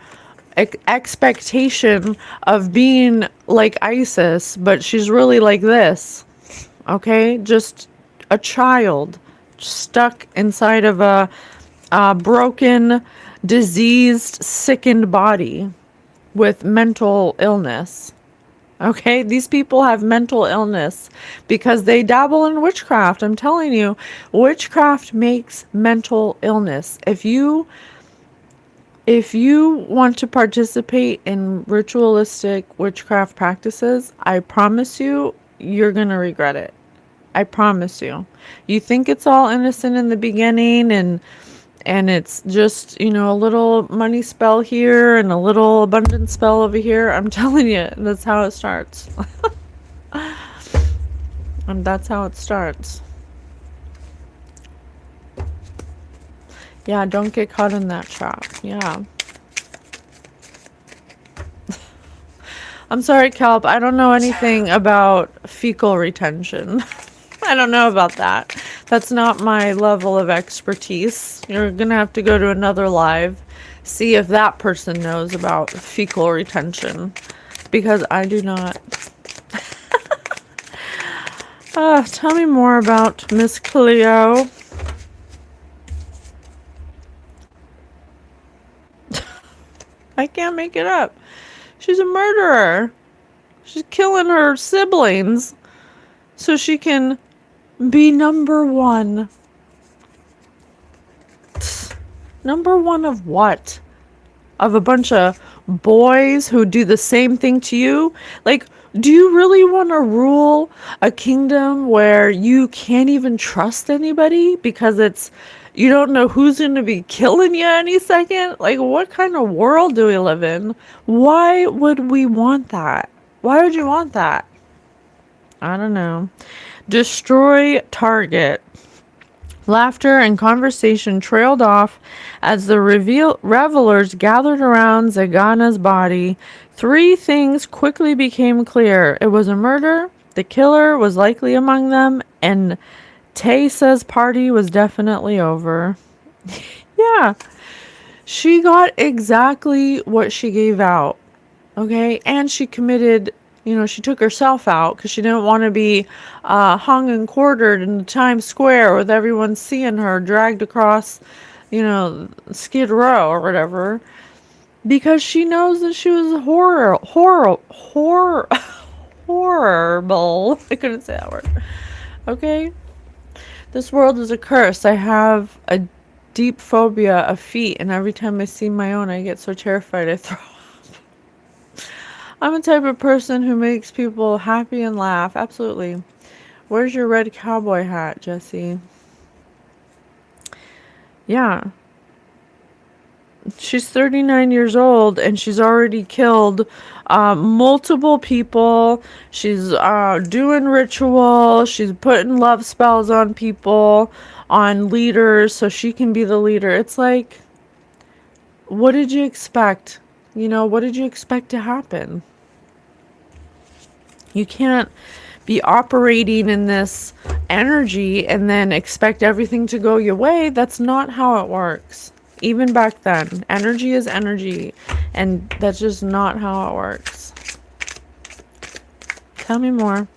expectation of being like Isis, but she's really like this. Okay? Just a child stuck inside of a broken, diseased, sickened body with mental illness. Okay, these people have mental illness because they dabble in witchcraft. I'm telling you, witchcraft makes mental illness. If you want to participate in ritualistic witchcraft practices, I promise you, you're going to regret it. I promise you. You think it's all innocent in the beginning, and it's just, a little money spell here and a little abundance spell over here. I'm telling you, that's how it starts. And that's how it starts. Yeah, don't get caught in that trap. Yeah. I'm sorry, Kelp. I don't know anything about fecal retention. I don't know about that. That's not my level of expertise. You're going to have to go to another live, see if that person knows about fecal retention, because I do not. Tell me more about Miss Cleo. I can't make it up. She's a murderer. She's killing her siblings so she can be number one. Number one of what? Of a bunch of boys who do the same thing to you? Like, do you really want to rule a kingdom where you can't even trust anybody because you don't know who's going to be killing you any second? Like, what kind of world do we live in? Why would we want that? Why would you want that? I don't know. Destroy target. Laughter and conversation trailed off as the revelers gathered around Zagana's body. 3 things quickly became clear. It was a murder, the killer was likely among them, and Taysa's party was definitely over. Yeah. She got exactly what she gave out. Okay? And she committed, she took herself out because she didn't want to be hung and quartered in Times Square with everyone seeing her dragged across, Skid Row or whatever. Because she knows that she was horrible. I couldn't say that word. Okay? This world is a curse. I have a deep phobia of feet, and every time I see my own, I get so terrified I throw up. I'm a type of person who makes people happy and laugh. Absolutely. Where's your red cowboy hat, Jesse? Yeah. She's 39 years old and she's already killed multiple people. She's doing ritual. She's putting love spells on people, on leaders, so she can be the leader. It's like, what did you expect? What did you expect to happen? You can't be operating in this energy and then expect everything to go your way. That's not how it works. Even back then, energy is energy, and that's just not how it works. Tell me more.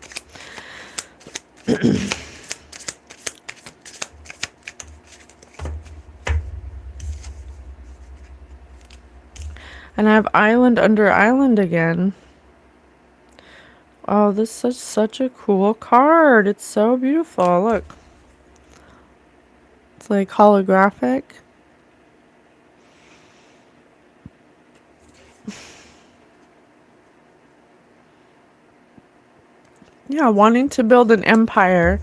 And I have island under island again. Oh, this is such a cool card. It's so beautiful. Look. It's like holographic. Yeah, wanting to build an empire.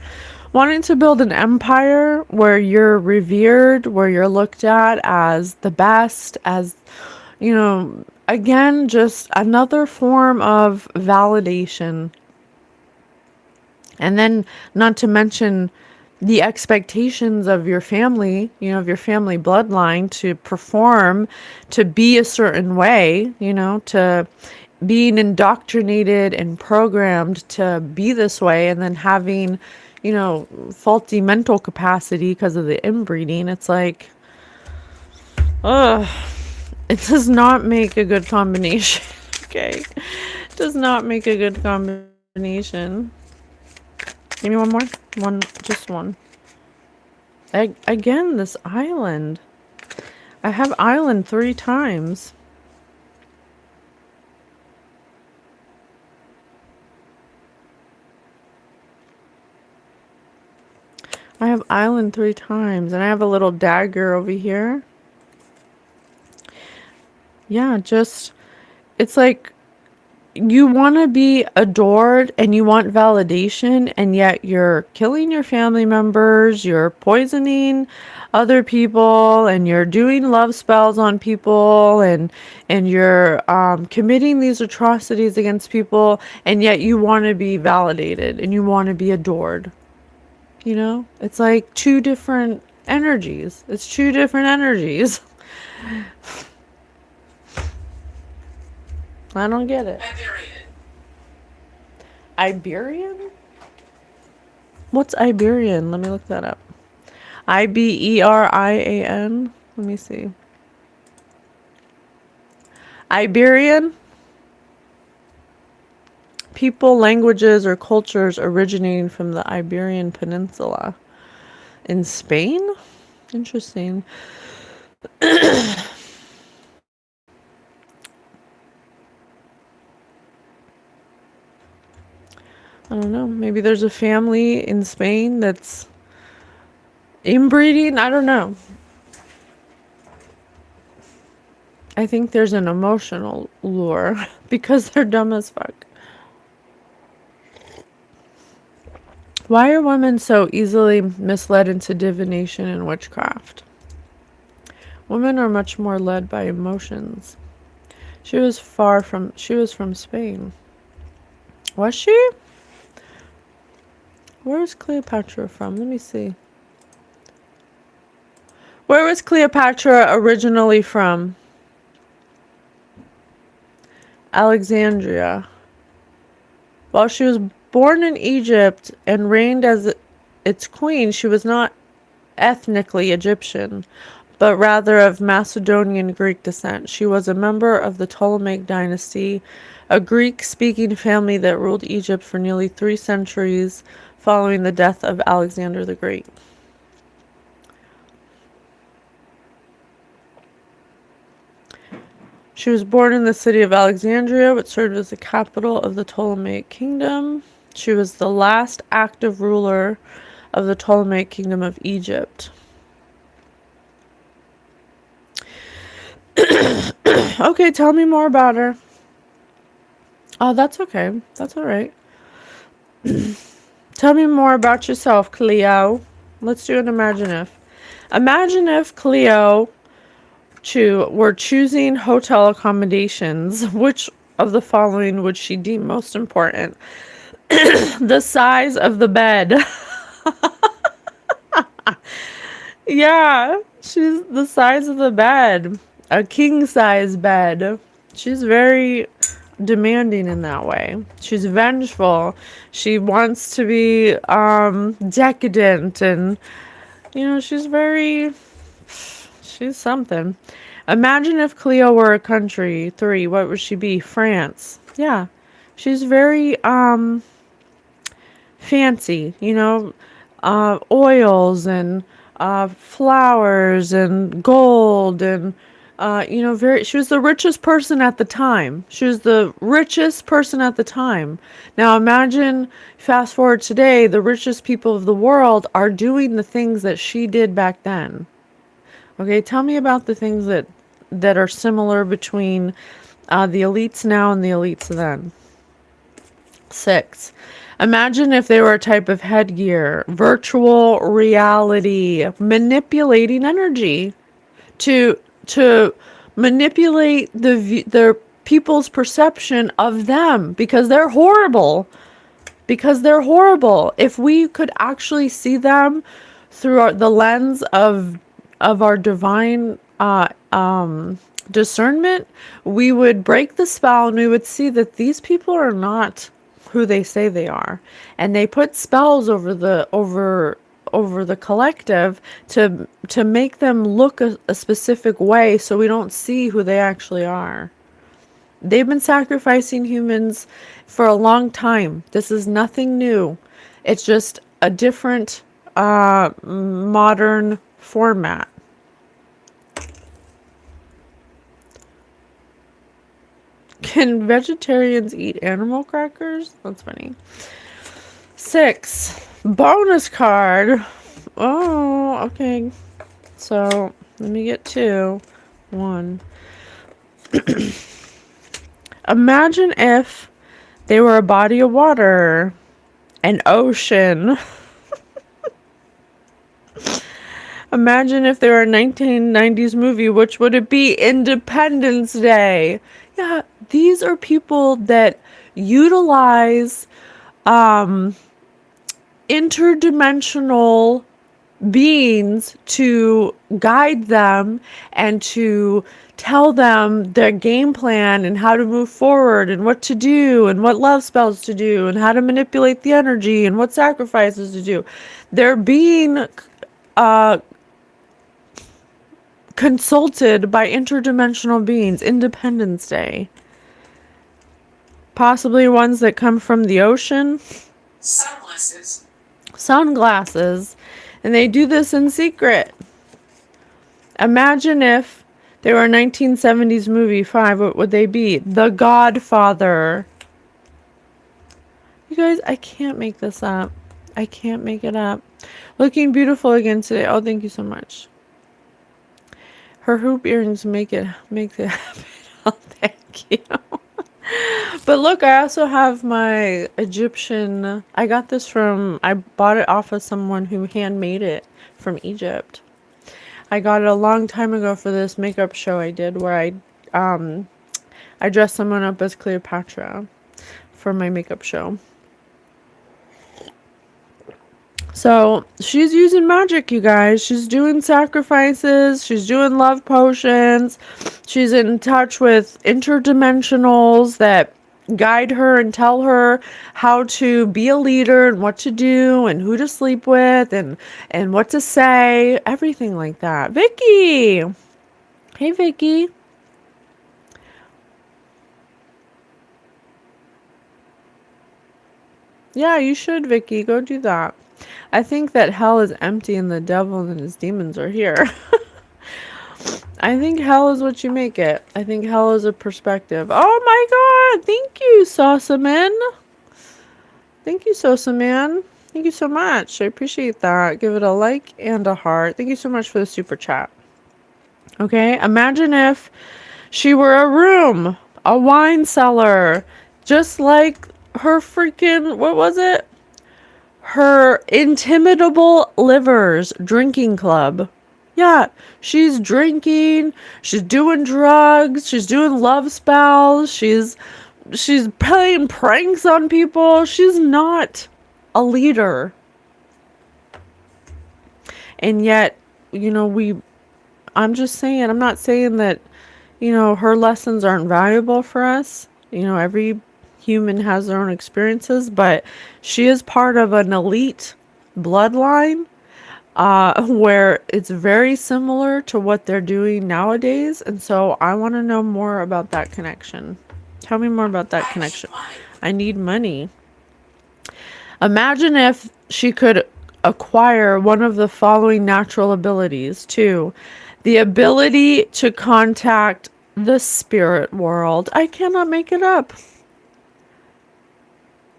Wanting to build an empire where you're revered, where you're looked at as the best, as, again, just another form of validation. And then, not to mention the expectations of your family, of your family bloodline to perform, to be a certain way, to being indoctrinated and programmed to be this way, and then having, faulty mental capacity because of the inbreeding. It's like, ugh, it does not make a good combination. Okay, it does not make a good combination. Give me one more. Just one. Again, this island. I have island 3 times. I have island 3 times, and I have a little dagger over here. Yeah, it's like you want to be adored and you want validation, and yet you're killing your family members, you're poisoning other people, and you're doing love spells on people, and you're committing these atrocities against people, and yet you want to be validated and you want to be adored. It's like 2 different energies. It's 2 different energies. I don't get it. Iberian? What's Iberian? Let me look that up. Iberian? Let me see. Iberian? People, languages, or cultures originating from the Iberian Peninsula. In Spain? Interesting. I don't know. Maybe there's a family in Spain that's inbreeding. I don't know. I think there's an emotional lure because they're dumb as fuck. Why are women so easily misled into divination and witchcraft? Women are much more led by emotions. She was from Spain. Was she? Where was Cleopatra from? Let me see. Where was Cleopatra originally from? Alexandria. While she was born in Egypt and reigned as its queen, she was not ethnically Egyptian, but rather of Macedonian Greek descent. She was a member of the Ptolemaic dynasty, a Greek-speaking family that ruled Egypt for nearly 3 centuries following the death of Alexander the Great. She was born in the city of Alexandria, which served as the capital of the Ptolemaic kingdom. She was the last active ruler of the Ptolemaic kingdom of Egypt. Okay, tell me more about her. Oh, that's okay. That's all right. Tell me more about yourself, Cleo. Let's do an imagine if. Imagine if Cleo were choosing hotel accommodations. Which of the following would she deem most important? The size of the bed. Yeah, she's the size of the bed. A king size bed. She's very demanding in that way. She's vengeful. She wants to be decadent, and she's something. Imagine if Cleo were a country. 3, what would she be? France. Yeah. She's very fancy, oils and flowers and gold, and she was the richest person at the time. Now imagine, fast forward today, the richest people of the world are doing the things that she did back then. Okay, tell me about the things that are similar between the elites now and the elites then. 6. Imagine if they were a type of headgear, virtual reality, manipulating energy to manipulate their people's perception of them because they're horrible. If we could actually see them through the lens of our divine discernment, we would break the spell and we would see that these people are not who they say they are. And they put spells over the collective to make them look a specific way so we don't see who they actually are. They've been sacrificing humans for a long time. This is nothing new. It's just a different modern format. Can vegetarians eat animal crackers? That's funny. 6. Bonus card. Oh, okay. So, let me get 2. 1. Imagine if they were a body of water, an ocean. Imagine if they were a 1990s movie, which would it be? Independence Day. Yeah, these are people that utilize interdimensional beings to guide them and to tell them their game plan and how to move forward and what to do and what love spells to do and how to manipulate the energy and what sacrifices to do. They're being consulted by interdimensional beings. Independence Day. Possibly ones that come from the ocean. Sunglasses. And they do this in secret. Imagine if they were a 1970s movie. 5. What would they be? The Godfather. You guys, I can't make this up. I can't make it up. Looking beautiful again today. Oh, thank you so much. Her hoop earrings make it happen. Oh, thank you. But look, I also have my Egyptian. I got this I bought it off of someone who handmade it from Egypt. I got it a long time ago for this makeup show I did where I dressed someone up as Cleopatra for my makeup show. So she's using magic, you guys. She's doing sacrifices. She's doing love potions. She's in touch with interdimensionals that guide her and tell her how to be a leader and what to do and who to sleep with and what to say. Everything like that. Vicky! Hey, Vicky. Yeah, you should, Vicky. Go do that. I think that hell is empty and the devil and his demons are here. I think hell is what you make it. I think hell is a perspective. Oh my god! Thank you, Sausaman. Thank you, Sausaman. Thank you so much. I appreciate that. Give it a like and a heart. Thank you so much for the super chat. Okay, imagine if she were a room, a wine cellar, just like her freaking, what was it? Her Intimitable Livers drinking club. Yeah, she's drinking, she's doing drugs, she's doing love spells, she's playing pranks on people. She's not a leader. And yet, I'm just saying, I'm not saying that, her lessons aren't valuable for us. Every human has their own experiences, but she is part of an elite bloodline where it's very similar to what they're doing nowadays. And so I want to know more about that connection. Tell me more about that connection. I need money. Imagine if she could acquire one of the following natural abilities too. The ability to contact the spirit world. I cannot make it up.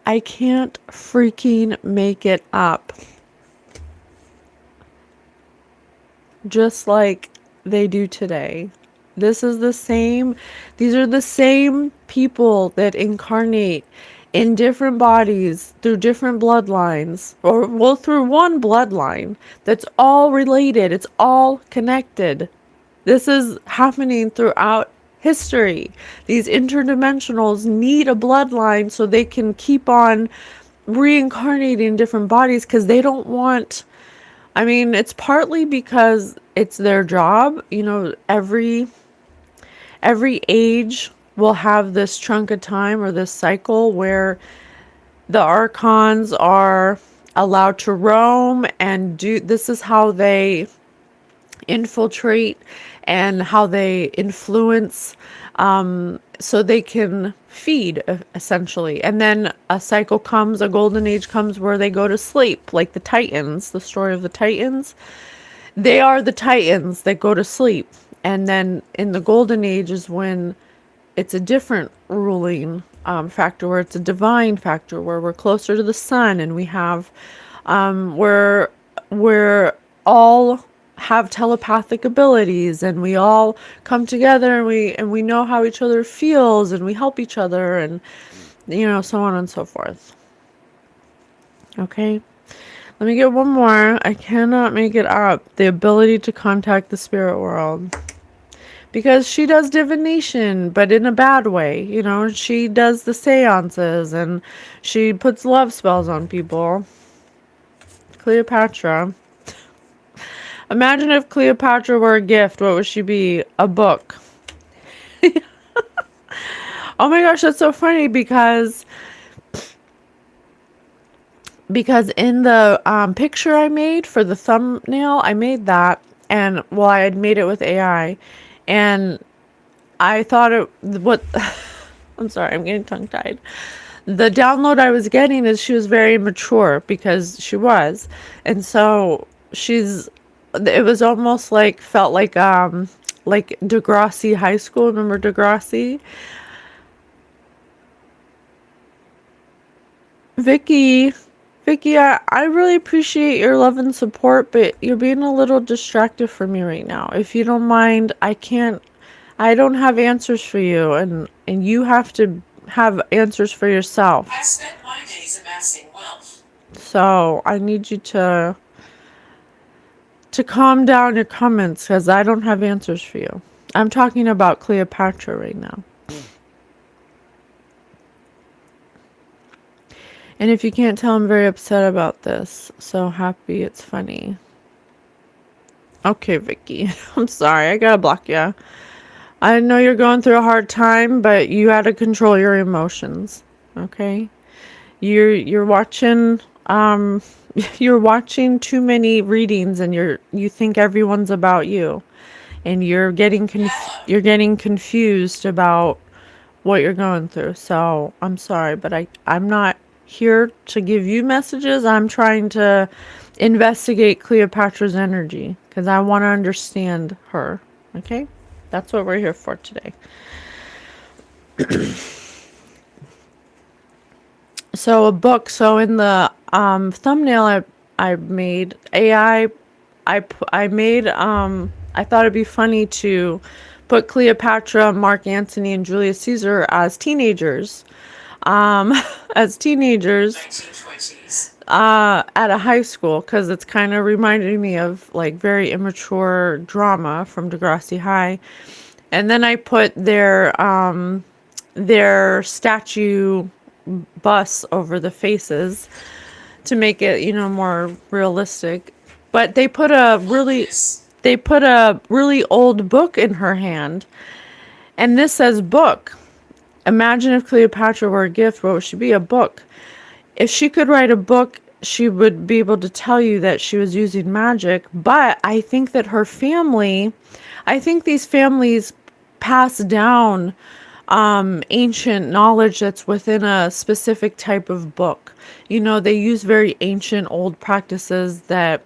I can't freaking make it up. Just like they do today. These are the same people that incarnate in different bodies through different bloodlines, or through one bloodline that's all related. It's all connected. This is happening throughout history. These interdimensionals need a bloodline so they can keep on reincarnating in different bodies because they don't want, it's partly because it's their job. every age will have this chunk of time or this cycle where the archons are allowed to roam and do. This is how they infiltrate and how they influence, so they can feed, essentially. And then a cycle comes, a golden age comes, where they go to sleep, like the Titans, the story of the Titans. They are the Titans that go to sleep. And then in the golden age is when it's a different ruling factor, where it's a divine factor, where we're closer to the sun, and we have where we're all have telepathic abilities, and we all come together, and we know how each other feels, and we help each other, and so on and so forth. Okay, let me get one more. I cannot make it up. The ability to contact the spirit world, because she does divination, but in a bad way. She does the seances, and she puts love spells on people. Cleopatra. Imagine if Cleopatra were a gift. What would she be? A book. Oh my gosh, that's so funny, because in the picture I made for the thumbnail, I made that, and I had made it with AI, and I thought I'm sorry, I'm getting tongue-tied. The download I was getting is she was very mature, because she was, and so it was almost felt like Degrassi High School. Remember Degrassi? Vicky, I really appreciate your love and support, but you're being a little distracted for me right now. If you don't mind, I don't have answers for you, and you have to have answers for yourself. I spent my days amassing wealth. So I need you to calm down your comments, because I don't have answers for you. I'm talking about Cleopatra right now. And if you can't tell, I'm very upset about this. So happy it's funny. Okay, Vicky. I'm sorry. I gotta block you. I know you're going through a hard time, but you gotta control your emotions. Okay? You're watching you're watching too many readings, and you think everyone's about you, and you're getting confused about what you're going through. So I'm sorry, but I'm not here to give you messages. I'm trying to investigate Cleopatra's energy, because I want to understand her. Okay, that's what we're here for today. So a book. So in the thumbnail I made AI, I made I thought it'd be funny to put Cleopatra, Mark Antony, and Julius Caesar as teenagers. As teenagers 1920s. At a high school, because it's kind of reminding me of very immature drama from Degrassi High. And then I put their statue bus over the faces to make it, more realistic. But they put a really old book in her hand, and this says book. Imagine if Cleopatra were a gift, what would she be? A book. If she could write a book, she would be able to tell you that she was using magic. But I think that these families pass down ancient knowledge that's within a specific type of book. They use very ancient old practices that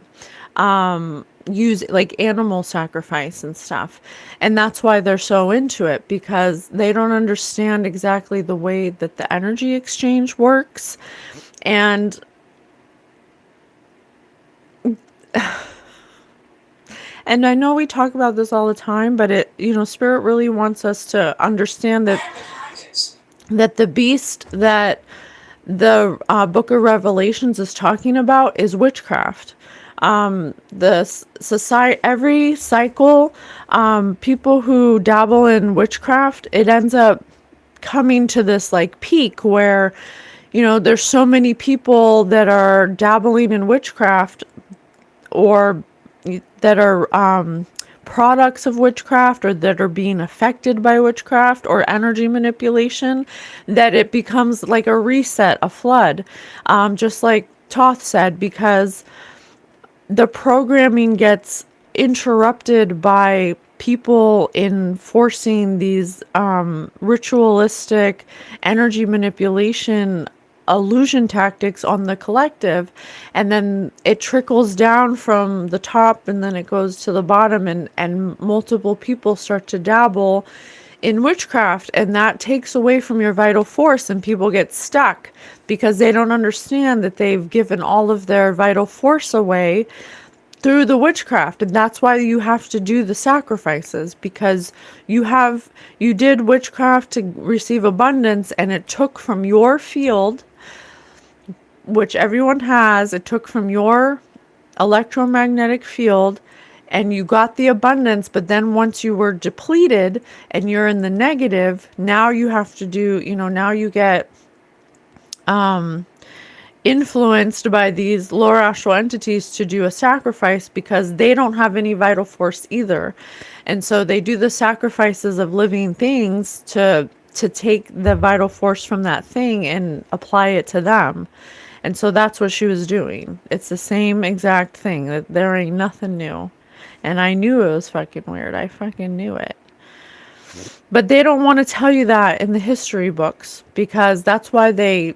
use animal sacrifice and stuff, and that's why they're so into it, because they don't understand exactly the way that the energy exchange works. And I know we talk about this all the time, but Spirit really wants us to understand that the beast that the Book of Revelations is talking about is witchcraft. The society, every cycle, people who dabble in witchcraft, it ends up coming to this peak where, there's so many people that are dabbling in witchcraft, or that are products of witchcraft or that are being affected by witchcraft or energy manipulation, that it becomes like a reset, a flood. Just like Thoth said, because the programming gets interrupted by people enforcing these ritualistic energy manipulation illusion tactics on the collective, and then it trickles down from the top and then it goes to the bottom, and multiple people start to dabble in witchcraft, and that takes away from your vital force, and people get stuck because they don't understand that they've given all of their vital force away through the witchcraft. And that's why you have to do the sacrifices, because you did witchcraft to receive abundance, and it took from your field, which everyone has. It took from your electromagnetic field, and you got the abundance. But then once you were depleted and you're in the negative, now you have to do, now you get influenced by these lower astral entities to do a sacrifice, because they don't have any vital force either. And so they do the sacrifices of living things to take the vital force from that thing and apply it to them. And so that's what she was doing. It's the same exact thing. That there ain't nothing new. And I knew it was fucking weird. I fucking knew it. But they don't want to tell you that in the history books, because that's why they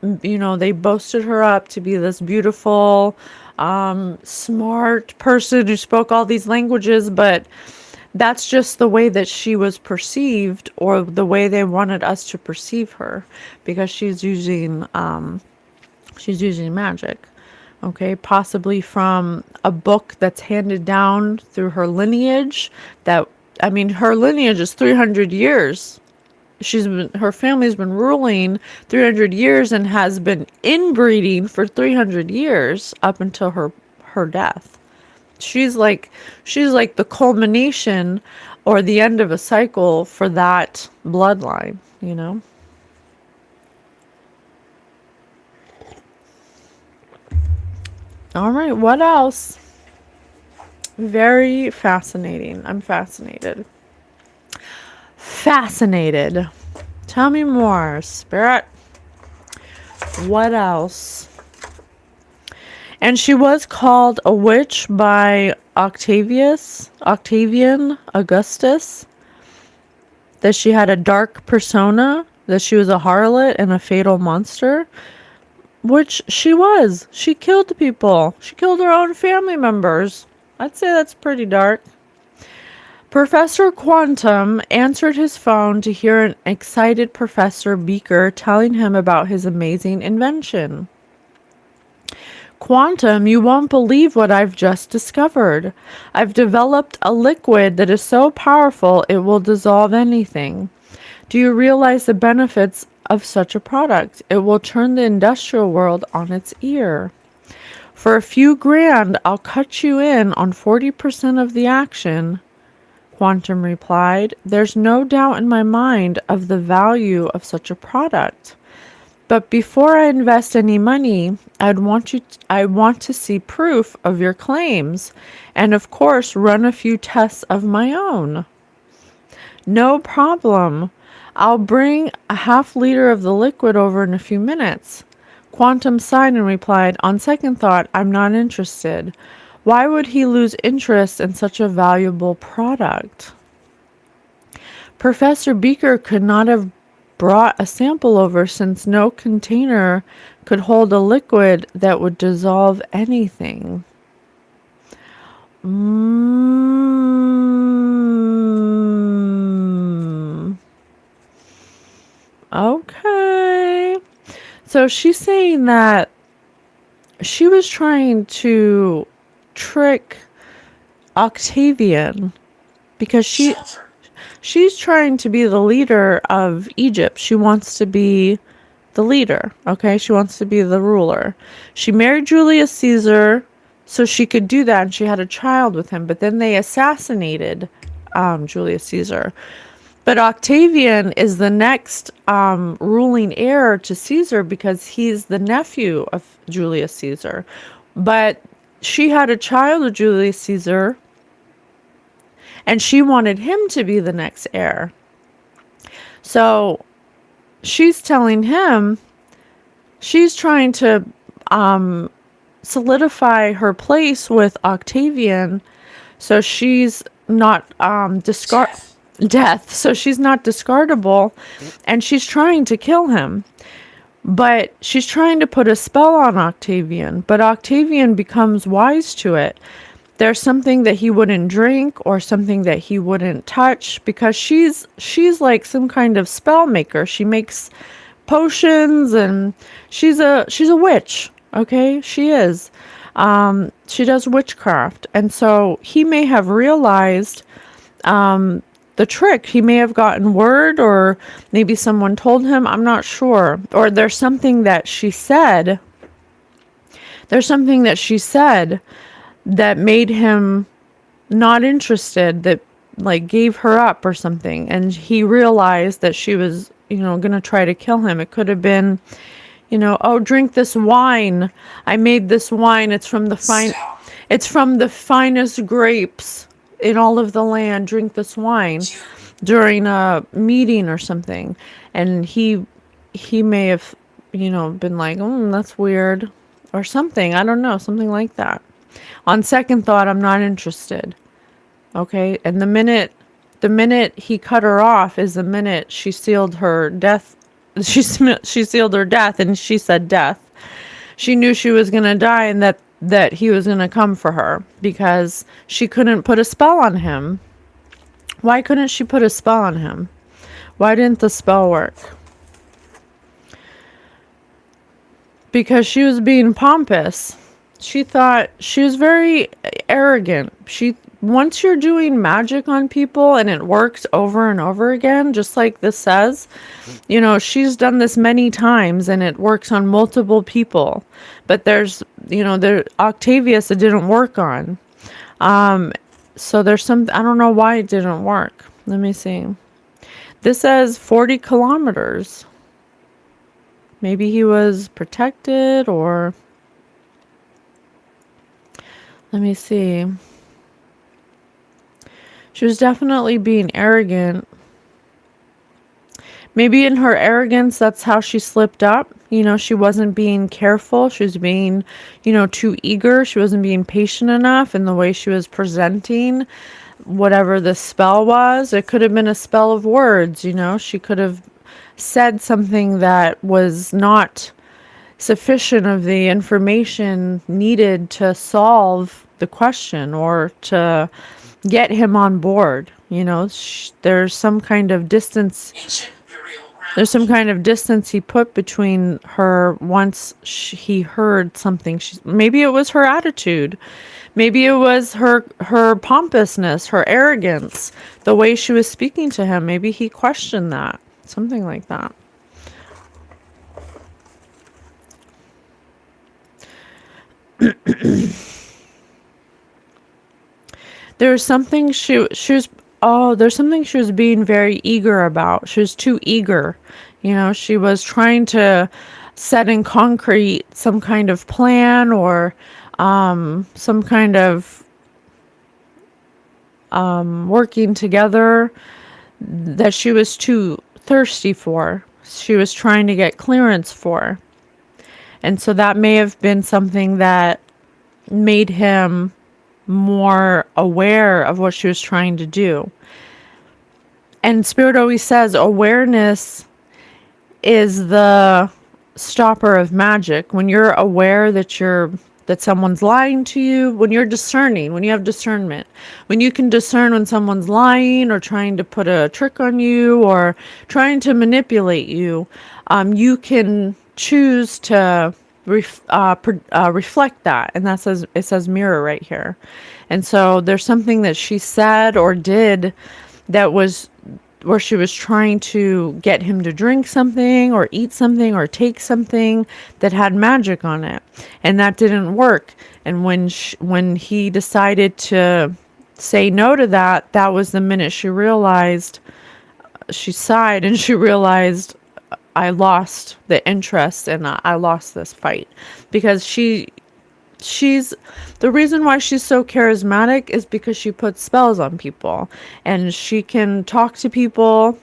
boasted her up to be this beautiful, smart person who spoke all these languages. But that's just the way that she was perceived, or the way they wanted us to perceive her, because she's using magic. Okay, possibly from a book that's handed down through her lineage. Her lineage is 300 years. Her family's been ruling 300 years and has been inbreeding for 300 years up until her death. She's like the culmination or the end of a cycle for that bloodline, All right, what else? Very fascinating. I'm fascinated. Tell me more, Spirit. What else? And she was called a witch by Octavian Augustus. That she had a dark persona. That she was a harlot and a fatal monster. Which she was. She killed people. She killed her own family members. I'd say that's pretty dark. Professor Quantum answered his phone to hear an excited Professor Beaker telling him about his amazing invention. Quantum, you won't believe what I've just discovered. I've developed a liquid that is so powerful it will dissolve anything. Do you realize the benefits of such a product? It will turn the industrial world on its ear. For a few grand, I'll cut you in on 40% of the action. Quantum replied, there's no doubt in my mind of the value of such a product. But before I invest any money, I want to see proof of your claims, and of course run a few tests of my own. No problem. I'll bring a half-liter of the liquid over in a few minutes. Quantum sighed and replied, on second thought, I'm not interested. Why would he lose interest in such a valuable product? Professor Beaker could not have brought a sample over, since no container could hold a liquid that would dissolve anything. Okay. So she's saying that she was trying to trick Octavian, because she's trying to be the leader of Egypt. She wants to be the leader, okay? She wants to be the ruler. She married Julius Caesar so she could do that, and she had a child with him, but then they assassinated Julius Caesar. But Octavian is the next ruling heir to Caesar, because he's the nephew of Julius Caesar. But she had a child with Julius Caesar and she wanted him to be the next heir. So she's telling him she's trying to solidify her place with Octavian, so she's not death, so she's not discardable, and she's trying to kill him. But she's trying to put a spell on Octavian, but Octavian becomes wise to it. There's something that he wouldn't drink or something that he wouldn't touch, because she's like some kind of spell maker. She makes potions, and she's a witch. Okay, she is. She does witchcraft, and so he may have realized the trick. He may have gotten word, or maybe someone told him. I'm not sure. Or there's something that she said. That made him not interested, that like gave her up or something. And he realized that she was, going to try to kill him. It could have been, oh, drink this wine. I made this wine. It's from the finest grapes in all of the land. Drink this wine during a meeting or something. And he may have, been like, that's weird or something. I don't know, something like that. On second thought, I'm not interested. Okay. And the minute he cut her off is the minute she sealed her death. She sealed her death, and she said death. She knew she was going to die, and that he was going to come for her, because she couldn't put a spell on him. Why couldn't she put a spell on him? Why didn't the spell work? Because she was being pompous. She thought she was very arrogant. Once you're doing magic on people and it works over and over again, just like this says, she's done this many times and it works on multiple people. But there's, Octavius it didn't work on. So there's I don't know why it didn't work. Let me see. This says 40 kilometers. Maybe he was protected, or let me see. She was definitely being arrogant. Maybe in her arrogance, that's how she slipped up. She wasn't being careful. She was being, too eager. She wasn't being patient enough in the way she was presenting whatever the spell was. It could have been a spell of words, She could have said something that was not sufficient of the information needed to solve the question or to get him on board. There's some kind of distance. There's some kind of distance he put between her once he heard something. Maybe it was her attitude. Maybe it was her pompousness, her arrogance, the way she was speaking to him. Maybe he questioned that. Something like that. There's something there's something she was being very eager about. She was too eager. She was trying to set in concrete some kind of plan, or some kind of working together that she was too thirsty for. She was trying to get clearance for. And so that may have been something that made him more aware of what she was trying to do. And Spirit always says awareness is the stopper of magic. When you're aware that someone's lying to you, when you're discerning, when you have discernment, when you can discern when someone's lying or trying to put a trick on you or trying to manipulate you, you can choose to reflect that. And it says mirror right here. And so there's something that she said or did that was where she was trying to get him to drink something or eat something or take something that had magic on it, and that didn't work. And when he decided to say no to that, that was the minute she realized, she sighed and she realized, I lost the interest and I lost this fight, because she the reason why she's so charismatic is because she puts spells on people, and she can talk to people,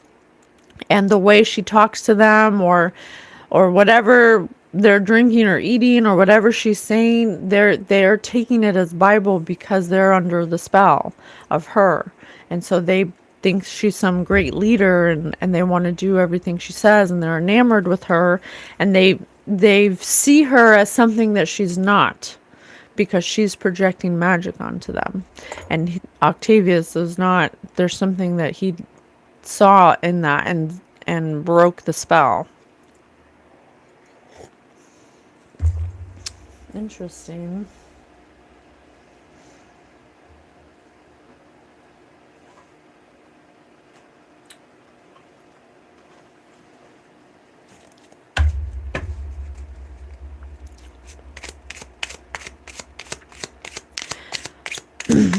and the way she talks to them, or whatever they're drinking or eating or whatever she's saying, they're taking it as Bible because they're under the spell of her. And so they think she's some great leader, and they want to do everything she says, and they're enamored with her, and they see her as something that she's not, because she's projecting magic onto them. And Octavius is not. There's something that he saw in that, and broke the spell. Interesting.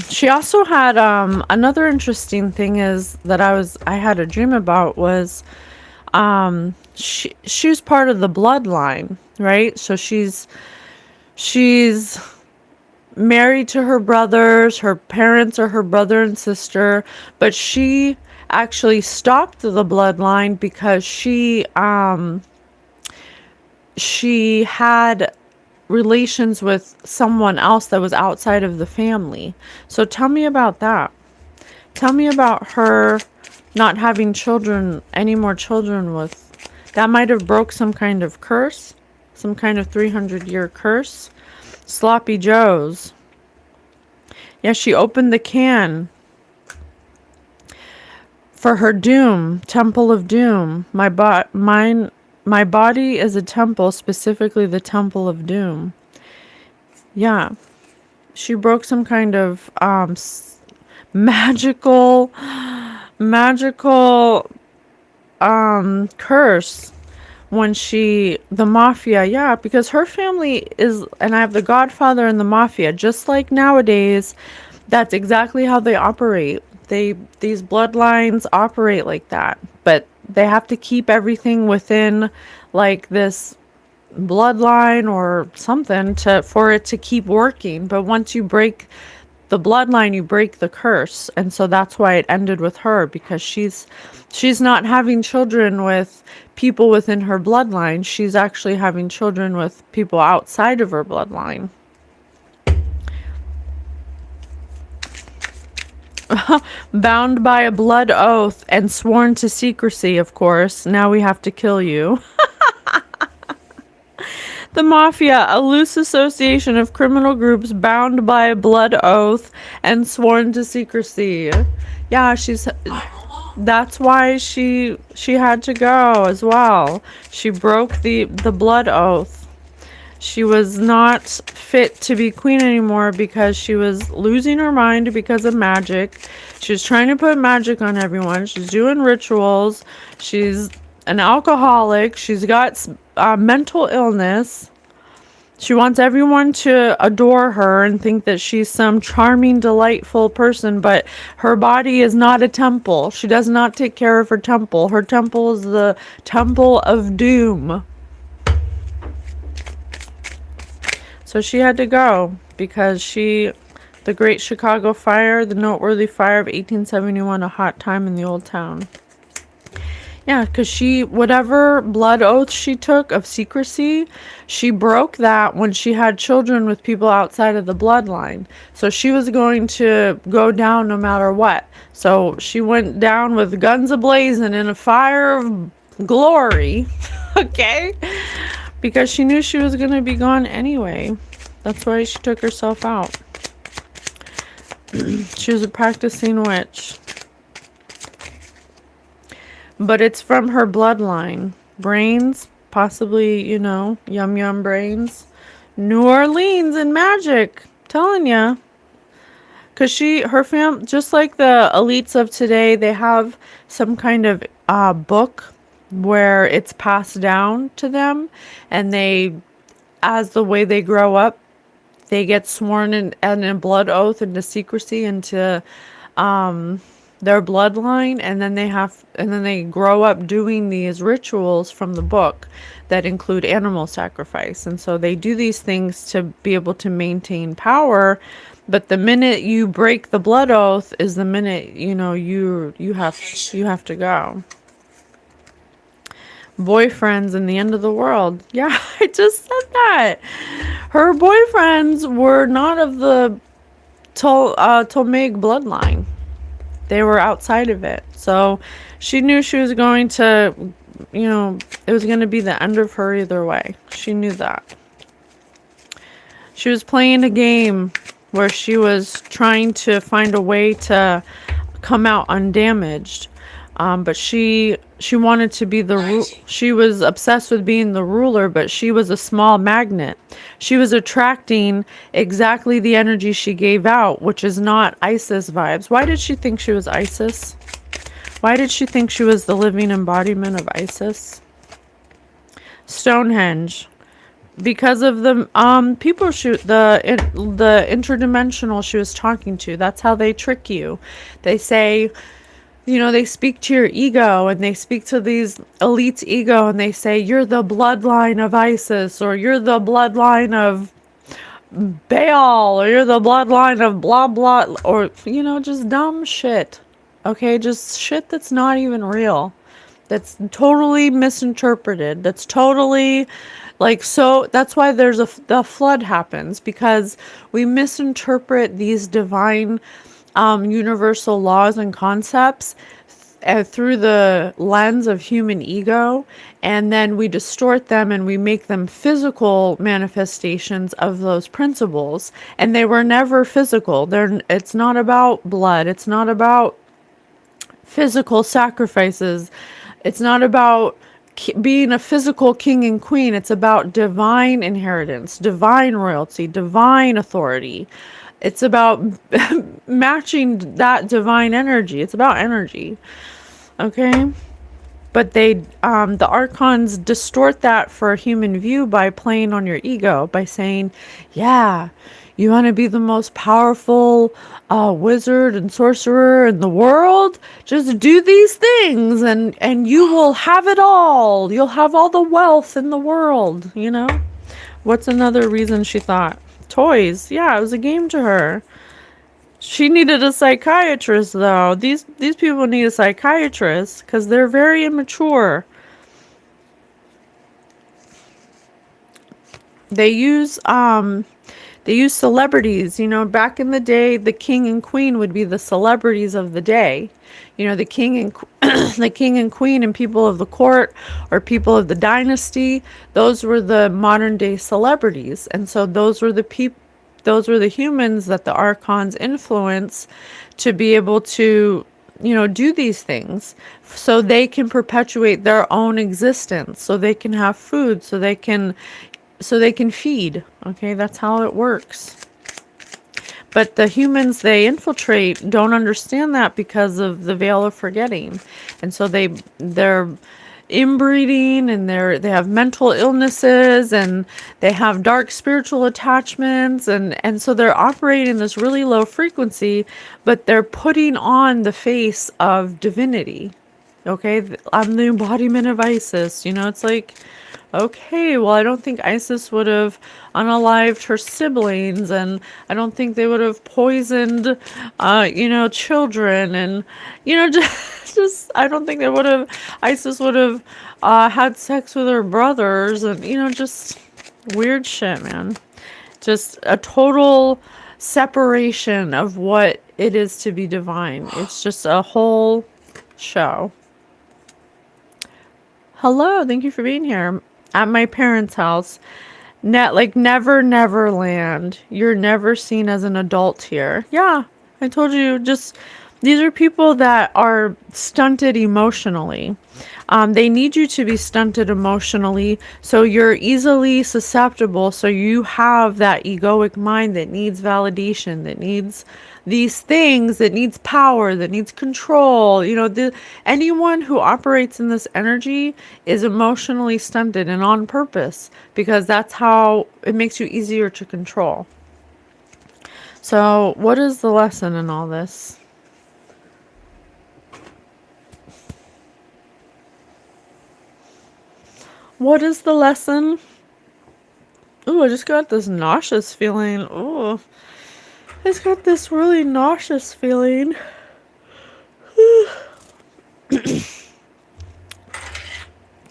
She also had another interesting thing is that I had a dream about was she was part of the bloodline, right? So she's married to her brothers. Her parents are her brother and sister, but she actually stopped the bloodline because she had relations with someone else that was outside of the family. So tell me about that. Tell me about her not having children, any more children with, that might have broke some kind of curse, some kind of 300-year curse. Sloppy Joes. Yeah, she opened the can for her doom, Temple of Doom. My body is a temple, specifically the Temple of Doom. Yeah. She broke some kind of magical curse when the mafia, yeah, because her family is, and I have the Godfather and the mafia, just like nowadays, that's exactly how they operate. These bloodlines operate like that, but they have to keep everything within like this bloodline or something for it to keep working. But once you break the bloodline, you break the curse. And so that's why it ended with her, because she's not having children with people within her bloodline. She's actually having children with people outside of her bloodline. Bound by a blood oath and sworn to secrecy, of course. Now we have to kill you. The Mafia, a loose association of criminal groups bound by a blood oath and sworn to secrecy. Yeah, that's why she had to go as well. She broke the blood oath. She was not fit to be queen anymore because she was losing her mind because of magic. She was trying to put magic on everyone. She's doing rituals. She's an alcoholic. She's got mental illness. She wants everyone to adore her and think that she's some charming, delightful person, but her body is not a temple. She does not take care of her temple. Her temple is the Temple of Doom. So she had to go because the Great Chicago Fire, the noteworthy fire of 1871, a hot time in the old town. Yeah, because whatever blood oath she took of secrecy, she broke that when she had children with people outside of the bloodline. So she was going to go down no matter what. So she went down with guns ablazing in a fire of glory. Okay? Because she knew she was going to be gone anyway. That's why she took herself out. She was a practicing witch. But it's from her bloodline. Brains, possibly, yum yum brains. New Orleans and magic. Telling ya. Because her fam, just like the elites of today, they have some kind of book where it's passed down to them. And as the way they grow up, they get sworn in a blood oath into secrecy, into their bloodline, and then they grow up doing these rituals from the book that include animal sacrifice. And so they do these things to be able to maintain power. But the minute you break the blood oath is the minute, you have to go. Boyfriends and the end of the world. Yeah, I just said that. Her boyfriends were not of the Ptolemaic bloodline. They were outside of it. So she knew she was going to, it was going to be the end of her either way. She knew that. She was playing a game where she was trying to find a way to come out undamaged. But she wanted to be she was obsessed with being the ruler, but she was a small magnet. She was attracting exactly the energy she gave out, which is not Isis vibes. Why did she think she was Isis? Why did she think she was the living embodiment of Isis? Stonehenge. Because of the people the interdimensional she was talking to. That's how they trick you. They say, they speak to your ego, and they speak to these elites' ego, and they say, you're the bloodline of Isis, or you're the bloodline of Baal, or you're the bloodline of blah blah, or just dumb shit. Okay, just shit that's not even real. That's totally misinterpreted. That's totally so that's why the flood happens, because we misinterpret these divine universal laws and concepts through the lens of human ego, and then we distort them and we make them physical manifestations of those principles, and they were never physical. It's not about blood. It's not about physical sacrifices. It's not about being a physical king and queen. It's about divine inheritance, divine royalty, divine authority. It's about matching that divine energy. It's about energy. Okay? But the archons distort that for a human view by playing on your ego, by saying, yeah, you want to be the most powerful wizard and sorcerer in the world? Just do these things and you will have it all. You'll have all the wealth in the world, What's another reason she thought? Toys. Yeah, it was a game to her. She needed a psychiatrist, though. These people need a psychiatrist because they're very immature. They use celebrities. Back in the day, the king and queen would be the celebrities of the day. The king and the king and queen and people of the court or people of the dynasty. Those were the modern day celebrities, and so those were the humans that the archons influence to be able to do these things, so they can perpetuate their own existence, so they can have food, so they can feed. Okay, that's how it works. But the humans they infiltrate don't understand that because of the veil of forgetting. And so they're inbreeding, and they have mental illnesses, and they have dark spiritual attachments, and so they're operating this really low frequency, but they're putting on the face of divinity. Okay, I'm the embodiment of Isis. It's like, okay, well, I don't think Isis would have unalived her siblings, and I don't think they would have poisoned, children, and, just I don't think Isis would have had sex with her brothers, and, just weird shit, man. Just a total separation of what it is to be divine. It's just a whole show. Hello, thank you for being here. At my parents' house. Never Neverland. You're never seen as an adult here. Yeah, I told you, just these are people that are stunted emotionally. They need you to be stunted emotionally, so you're easily susceptible, so you have that egoic mind that needs validation, that needs these things, that needs power, that needs control. Anyone who operates in this energy is emotionally stunted, and on purpose, because that's how it makes you easier to control. So what is the lesson in all this? What is the lesson? Ooh, I just got this nauseous feeling. Ooh, I just got this really nauseous feeling. Let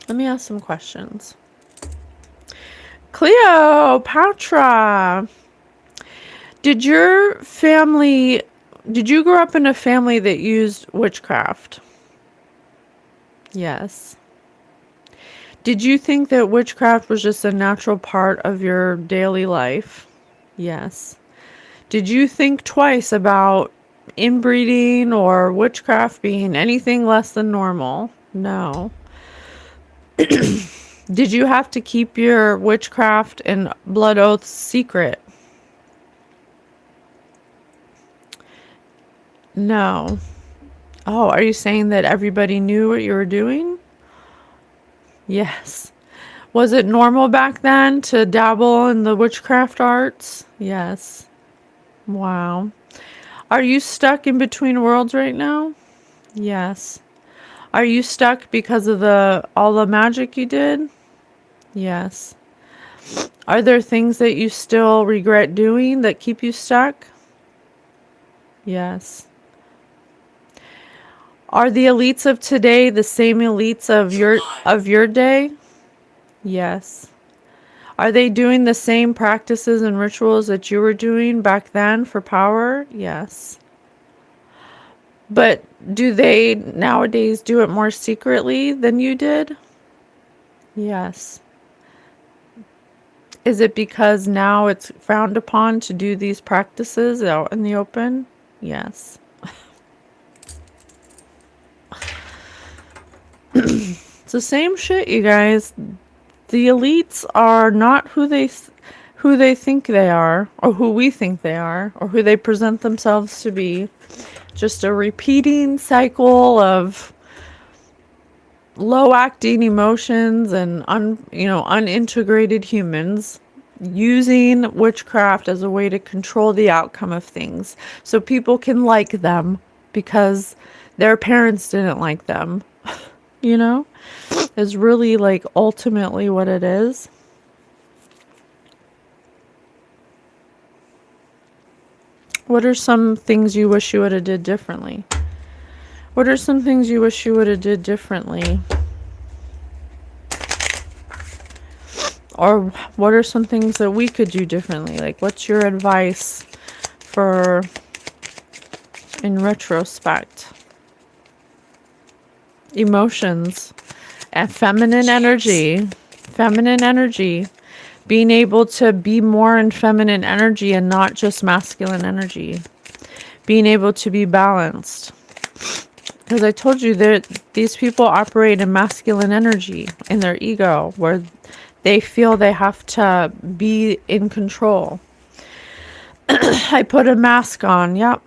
me ask some questions. Cleopatra, did you grow up in a family that used witchcraft? Yes. Did you think that witchcraft was just a natural part of your daily life? Yes. Did you think twice about inbreeding or witchcraft being anything less than normal? No. Did you have to keep your witchcraft and blood oaths secret? No. Oh, are you saying that everybody knew what you were doing? Yes. Was it normal back then to dabble in the witchcraft arts? Yes. Wow. Are you stuck in between worlds right now? Yes. Are you stuck because of all the magic you did? Yes. Are there things that you still regret doing that keep you stuck? Yes. Are the elites of today the same elites of your day? Yes. Are they doing the same practices and rituals that you were doing back then for power? Yes. But do they nowadays do it more secretly than you did? Yes. Is it because now it's frowned upon to do these practices out in the open? Yes. It's the same shit, you guys. The elites are not who they think they are, or who we think they are, or who they present themselves to be. Just a repeating cycle of low acting emotions and unintegrated humans using witchcraft as a way to control the outcome of things so people can like them because their parents didn't like them. Is really like ultimately what it is. What are some things you wish you would have did differently? What are some things you wish you would have did differently? Or what are some things that we could do differently? Like, what's your advice for in retrospect? Emotions and feminine energy. Being able to be more in feminine energy and not just masculine energy. Being able to be balanced. Because I told you that these people operate in masculine energy in their ego, where they feel they have to be in control. I put a mask on. Yep.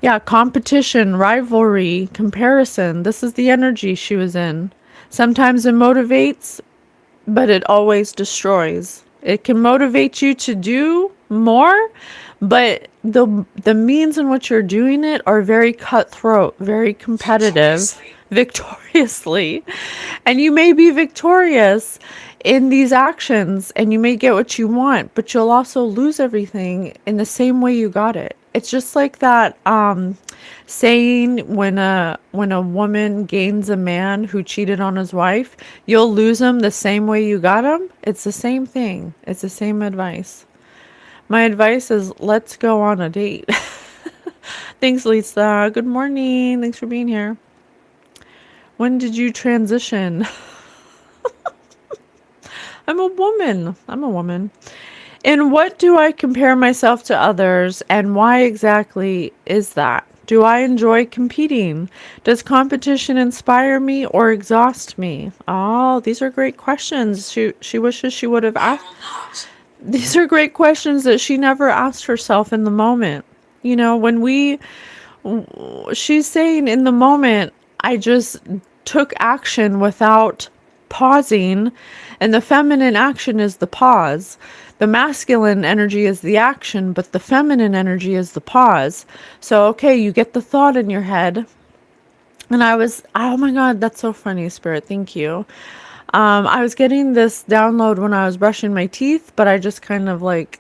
Yeah, competition, rivalry, comparison. This is the energy she was in. Sometimes it motivates, but it always destroys. It can motivate you to do more, but the means in which you're doing it are very cutthroat, very competitive, victoriously. And you may be victorious in these actions and you may get what you want, but you'll also lose everything in the same way you got it. It's just like that saying when a woman gains a man who cheated on his wife, you'll lose him the same way you got him. It's the same thing. It's the same advice. My advice is let's go on a date. Thanks, Lisa. Good morning. Thanks for being here. When did you transition? I'm a woman. In what do I compare myself to others, and why exactly is that? Do I enjoy competing? Does competition inspire me or exhaust me? Oh, these are great questions. She wishes she would have asked. These are great questions that she never asked herself in the moment. She's saying in the moment, I just took action without pausing, and the feminine action is the pause. The masculine energy is the action, but the feminine energy is the pause. So, okay, you get the thought in your head. And I was, oh my God, that's so funny, Spirit. Thank you. I was getting this download when I was brushing my teeth, but I just kind of like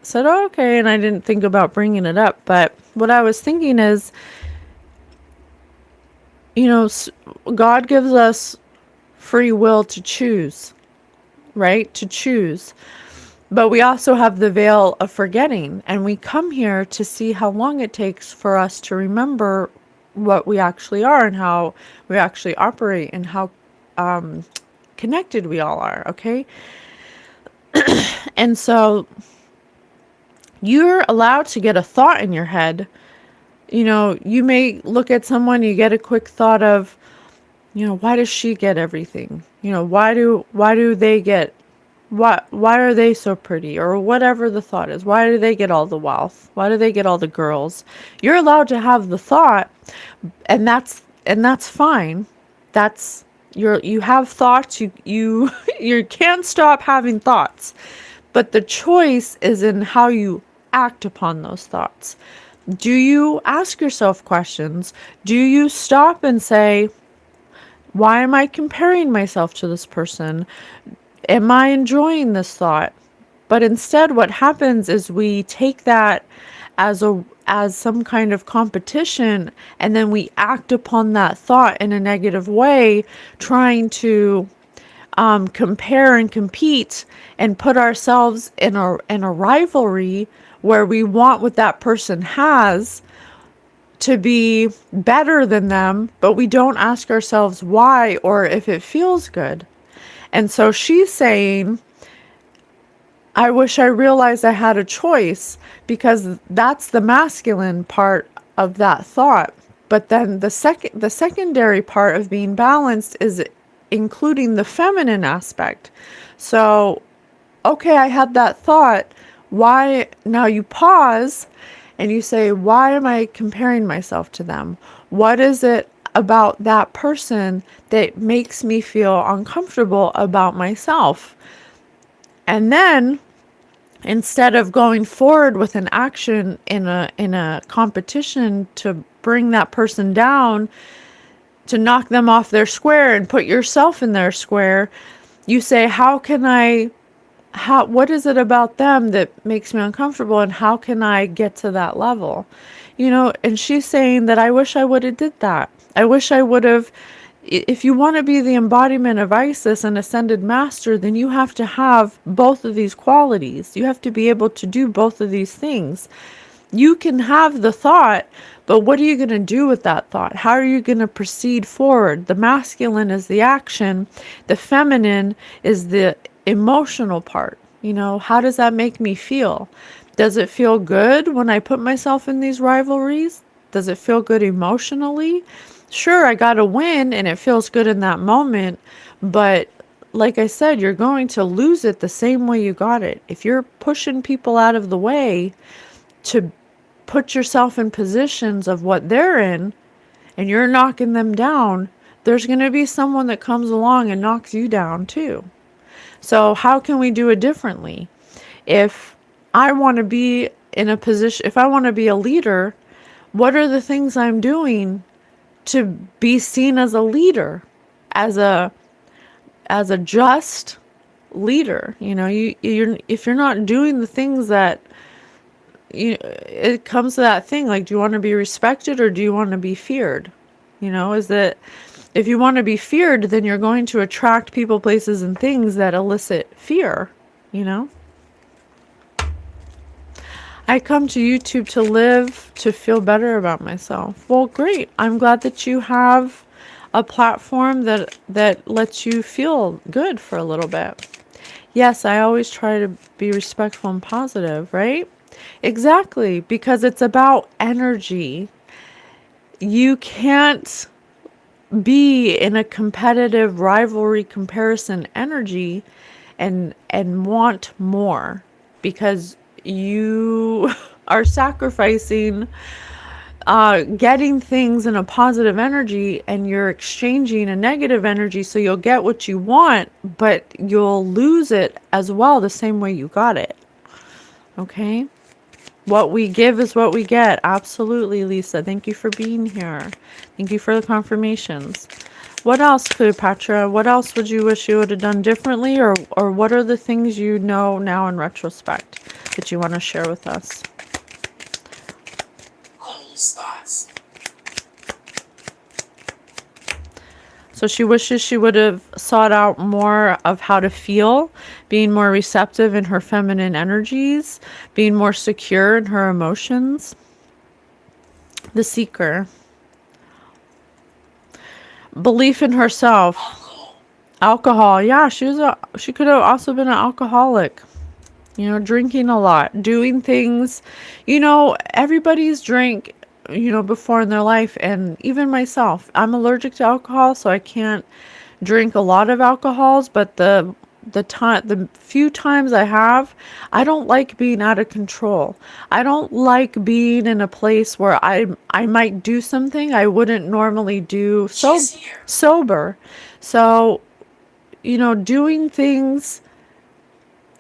said, oh, okay. And I didn't think about bringing it up. But what I was thinking is, you know, God gives us free will to choose, right? To choose. But we also have the veil of forgetting. And we come here to see how long it takes for us to remember what we actually are and how we actually operate and how connected we all are, okay? And so you're allowed to get a thought in your head. You know, you may look at someone, you get a quick thought of, you know, why does she get everything? You know, why do they get, why are they so pretty? Or whatever the thought is. Why do they get all the wealth? Why do they get all the girls? You're allowed to have the thought, and that's fine. That's you have thoughts, you you can't stop having thoughts. But the choice is in how you act upon those thoughts. Do you ask yourself questions? Do you stop and say, why am I comparing myself to this person? Am I enjoying this thought? But instead what happens is we take that as some kind of competition, and then we act upon that thought in a negative way, trying to compare and compete and put ourselves in a rivalry where we want what that person has to be better than them, but we don't ask ourselves why or if it feels good. And so she's saying, I wish I realized I had a choice, because that's the masculine part of that thought. But then the secondary part of being balanced is including the feminine aspect. So, okay, I had that thought. Why? Now you pause and you say, why am I comparing myself to them? What is it about that person that makes me feel uncomfortable about myself? And then, instead of going forward with an action in a competition to bring that person down, to knock them off their square and put yourself in their square, you say, what is it about them that makes me uncomfortable, and how can I get to that level? You know, and she's saying that I wish I would have did that. I wish I would have. If you want to be the embodiment of Isis and ascended master, then you have to have both of these qualities. You have to be able to do both of these things. You can have the thought, but what are you going to do with that thought? How are you going to proceed forward? The masculine is the action. The feminine is the emotional part. You know, how does that make me feel? Does it feel good when I put myself in these rivalries? Does it feel good emotionally? Sure, I got to win and it feels good in that moment, but like I said, you're going to lose it the same way you got it. If you're pushing people out of the way to put yourself in positions of what they're in, and you're knocking them down, there's going to be someone that comes along and knocks you down too. So how can we do it differently? If I want to be in a position, if I want to be a leader, what are the things I'm doing to be seen as a leader, as a just leader? You know, if you're not doing the things that, it comes to that thing, like, do you want to be respected or do you want to be feared? You know, is that if you want to be feared, then you're going to attract people, places, and things that elicit fear, you know? I come to YouTube to live, to feel better about myself. Well, great. I'm glad that you have a platform that lets you feel good for a little bit. Yes, I always try to be respectful and positive, right? Exactly, because it's about energy. You can't be in a competitive rivalry comparison energy and want more, because you are sacrificing getting things in a positive energy, and you're exchanging a negative energy, so you'll get what you want, but you'll lose it as well the same way you got it. Okay? What we give is what we get. Absolutely, Lisa. Thank you for being here. Thank you for the confirmations. What else, Cleopatra? What else would you wish you would have done differently, or what are the things you know now in retrospect that you want to share with us? Cold spots. So she wishes she would have sought out more of how to feel, being more receptive in her feminine energies, being more secure in her emotions. The seeker. Belief in herself. Alcohol. Yeah, she could have also been an alcoholic. Drinking a lot, doing things, everybody's drank, before in their life, and even myself. I'm allergic to alcohol, so I can't drink a lot of alcohols, but the few times I have, I don't like being out of control. I don't like being in a place where I might do something I wouldn't normally do sober. So, doing things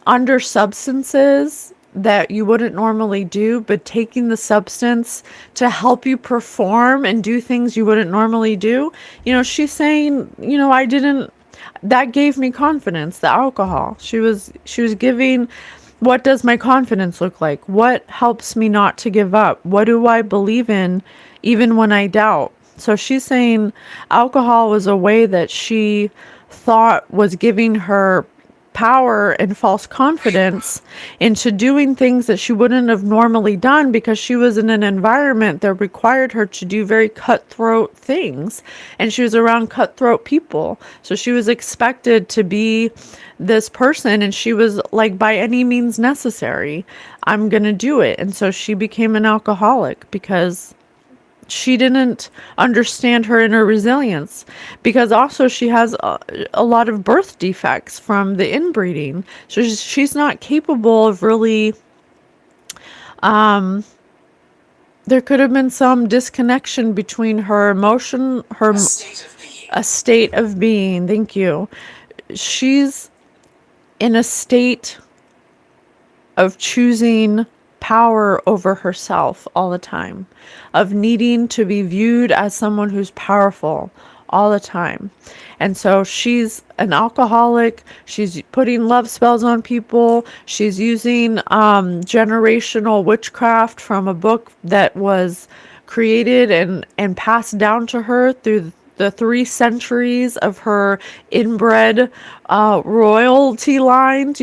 under substances that you wouldn't normally do, but taking the substance to help you perform and do things you wouldn't normally do. She's saying, that gave me confidence, the alcohol. She was giving, what does my confidence look like? What helps me not to give up? What do I believe in even when I doubt? So she's saying alcohol was a way that she thought was giving her power and false confidence into doing things that she wouldn't have normally done, because she was in an environment that required her to do very cutthroat things, and she was around cutthroat people. So she was expected to be this person, and she was like, by any means necessary, I'm gonna do it. And so she became an alcoholic because she didn't understand her inner resilience, because also she has a lot of birth defects from the inbreeding. So she's not capable of really, there could have been some disconnection between her emotion, a state of being. Thank you. She's in a state of choosing power over herself all the time, of needing to be viewed as someone who's powerful all the time. And so she's an alcoholic. She's putting love spells on people. She's using generational witchcraft from a book that was created and passed down to her through the 3 centuries of her inbred royalty lines.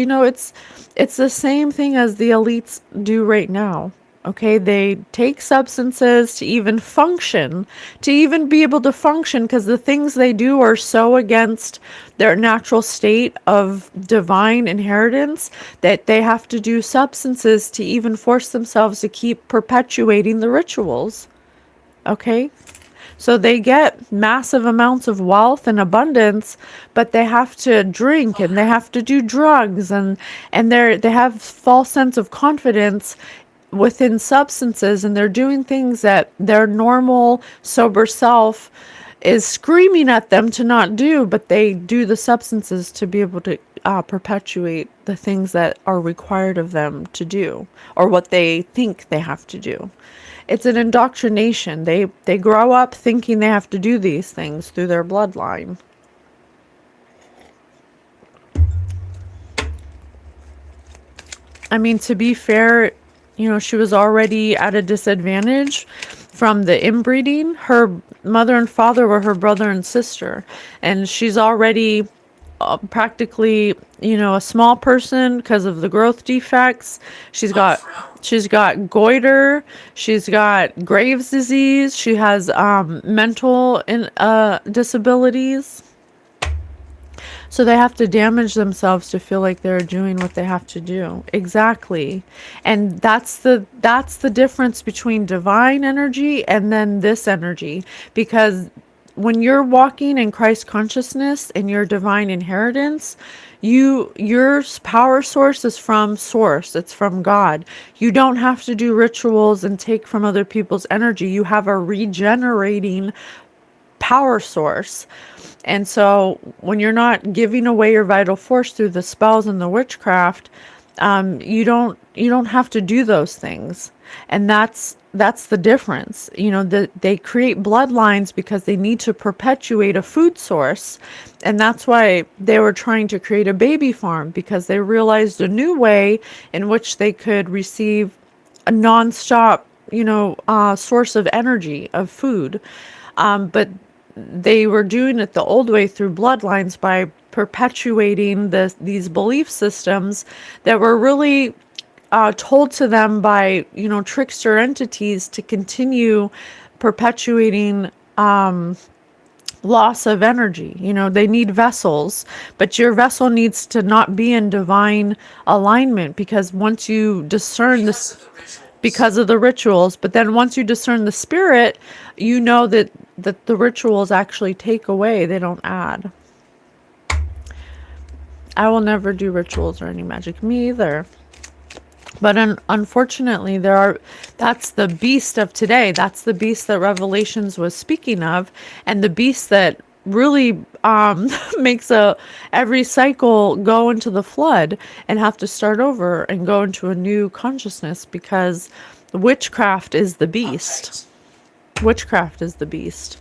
It's the same thing as the elites do right now. Okay, they take substances to even function, to even be able to function, because the things they do are so against their natural state of divine inheritance that they have to do substances to even force themselves to keep perpetuating the rituals. Okay? So they get massive amounts of wealth and abundance, but they have to drink and they have to do drugs, and they have false sense of confidence within substances, and they're doing things that their normal sober self is screaming at them to not do, but they do the substances to be able to perpetuate the things that are required of them to do, or what they think they have to do. It's an indoctrination. They grow up thinking they have to do these things through their bloodline. I mean, to be fair, she was already at a disadvantage from the inbreeding. Her mother and father were her brother and sister, and she's already practically, a small person because of the growth defects. She's got goiter, she's got Graves' disease, she has mental disabilities. So they have to damage themselves to feel like they're doing what they have to do. Exactly. And that's the difference between divine energy and then this energy, because when you're walking in Christ consciousness and your divine inheritance, your power source is from source. It's from God. You don't have to do rituals and take from other people's energy. You have a regenerating power source. And so when you're not giving away your vital force through the spells and the witchcraft, you don't don't have to do those things. And that's the difference. They create bloodlines because they need to perpetuate a food source. And that's why they were trying to create a baby farm, because they realized a new way in which they could receive a nonstop, source of energy, of food. But they were doing it the old way through bloodlines by perpetuating these belief systems that were really told to them by, trickster entities to continue perpetuating loss of energy. They need vessels, but your vessel needs to not be in divine alignment, because once you discern Because this, of the rituals. because of the rituals, but then once you discern the spirit, you know that the rituals actually take away, they don't add. I will never do rituals or any magic. Me either. But unfortunately, that's the beast of today. That's the beast that Revelations was speaking of, and the beast that really makes every cycle go into the flood and have to start over and go into a new consciousness, because witchcraft is the beast. Witchcraft is the beast.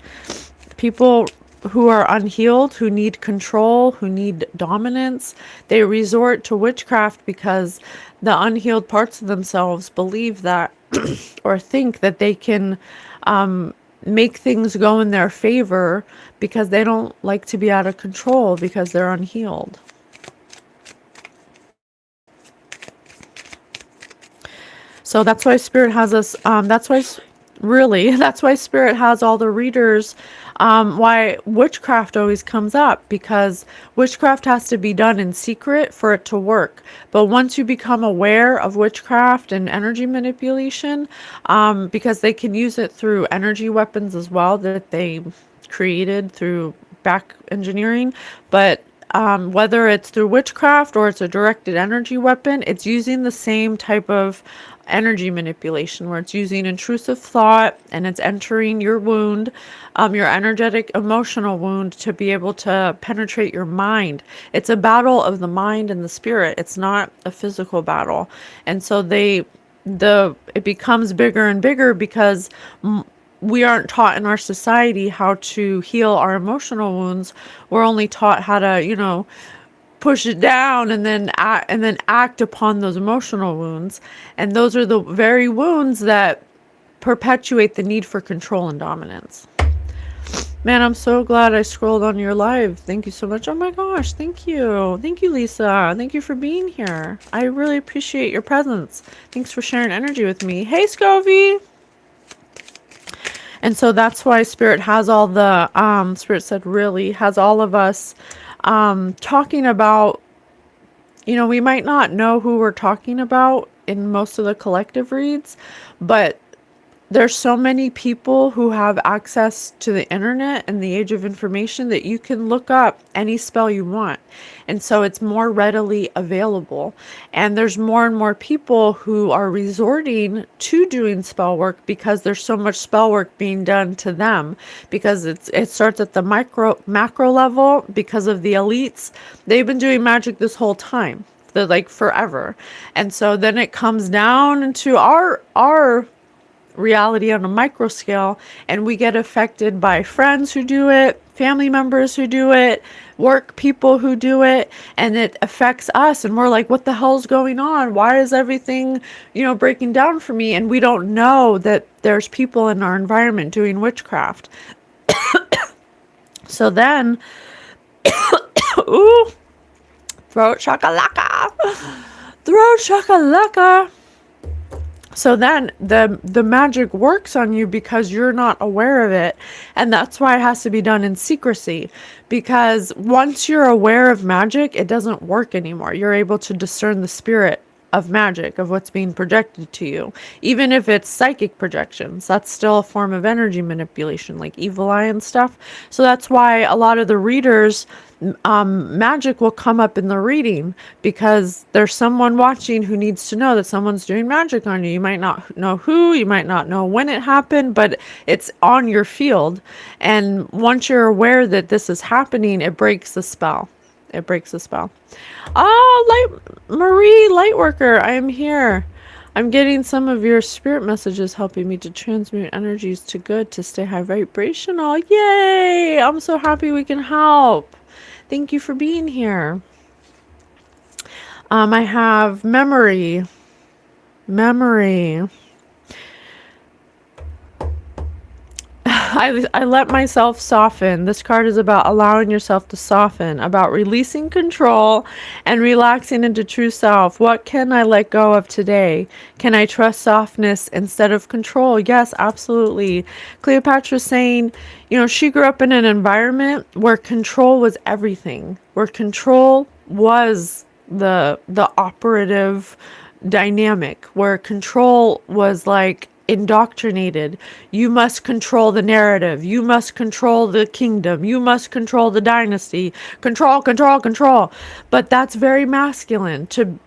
People who are unhealed, who need control, who need dominance, they resort to witchcraft because the unhealed parts of themselves believe that or think that they can make things go in their favor, because they don't like to be out of control because they're unhealed. So that's why Spirit has us, that's why Spirit has all the readers, why witchcraft always comes up, because witchcraft has to be done in secret for it to work. But once you become aware of witchcraft and energy manipulation, because they can use it through energy weapons as well that they created through back engineering, but whether it's through witchcraft or it's a directed energy weapon, it's using the same type of energy manipulation, where it's using intrusive thought and it's entering your wound, your energetic emotional wound, to be able to penetrate your mind. It's a battle of the mind and the spirit. It's not a physical battle. And so it becomes bigger and bigger because we aren't taught in our society how to heal our emotional wounds. We're only taught how to, push it down and then act upon those emotional wounds. And those are the very wounds that perpetuate the need for control and dominance. Man, I'm so glad I scrolled on your live. Thank you so much. Oh my gosh, thank you. Thank you, Lisa. Thank you for being here. I really appreciate your presence. Thanks for sharing energy with me. Hey, Scovie. And so that's why Spirit has all the, Spirit said really, has all of us talking about, we might not know who we're talking about in most of the collective reads, but there's so many people who have access to the internet and the age of information that you can look up any spell you want. And so it's more readily available. And there's more and more people who are resorting to doing spell work because there's so much spell work being done to them, because it starts at the macro level because of the elites. They've been doing magic this whole time. They're like forever. And so then it comes down into our reality on a micro scale, and we get affected by friends who do it, family members who do it, work people who do it, and it affects us, and we're like, what the hell's going on? Why is everything, breaking down for me? And we don't know that there's people in our environment doing witchcraft. So then ooh, throat shakalaka. So then the magic works on you because you're not aware of it. And that's why it has to be done in secrecy. Because once you're aware of magic, it doesn't work anymore. You're able to discern the spirit of magic, of what's being projected to you. Even if it's psychic projections, that's still a form of energy manipulation, like evil eye and stuff. So that's why a lot of the readers, magic will come up in the reading, because there's someone watching who needs to know that someone's doing magic on you. You might not know who, you might not know when it happened, but it's on your field. And once you're aware that this is happening, it breaks the spell. it breaks the spell. Marie Lightworker, I am here. I'm getting some of your spirit messages helping me to transmute energies to good to stay high vibrational. Yay! I'm so happy we can help. Thank you for being here. I have memory. I let myself soften. This card is about allowing yourself to soften, about releasing control and relaxing into true self. What can I let go of today? Can I trust softness instead of control? Yes, absolutely. Cleopatra saying, she grew up in an environment where control was everything, where control was the operative dynamic, where control was like indoctrinated. You must control the narrative. You must control the kingdom. You must control the dynasty. Control. But that's very masculine to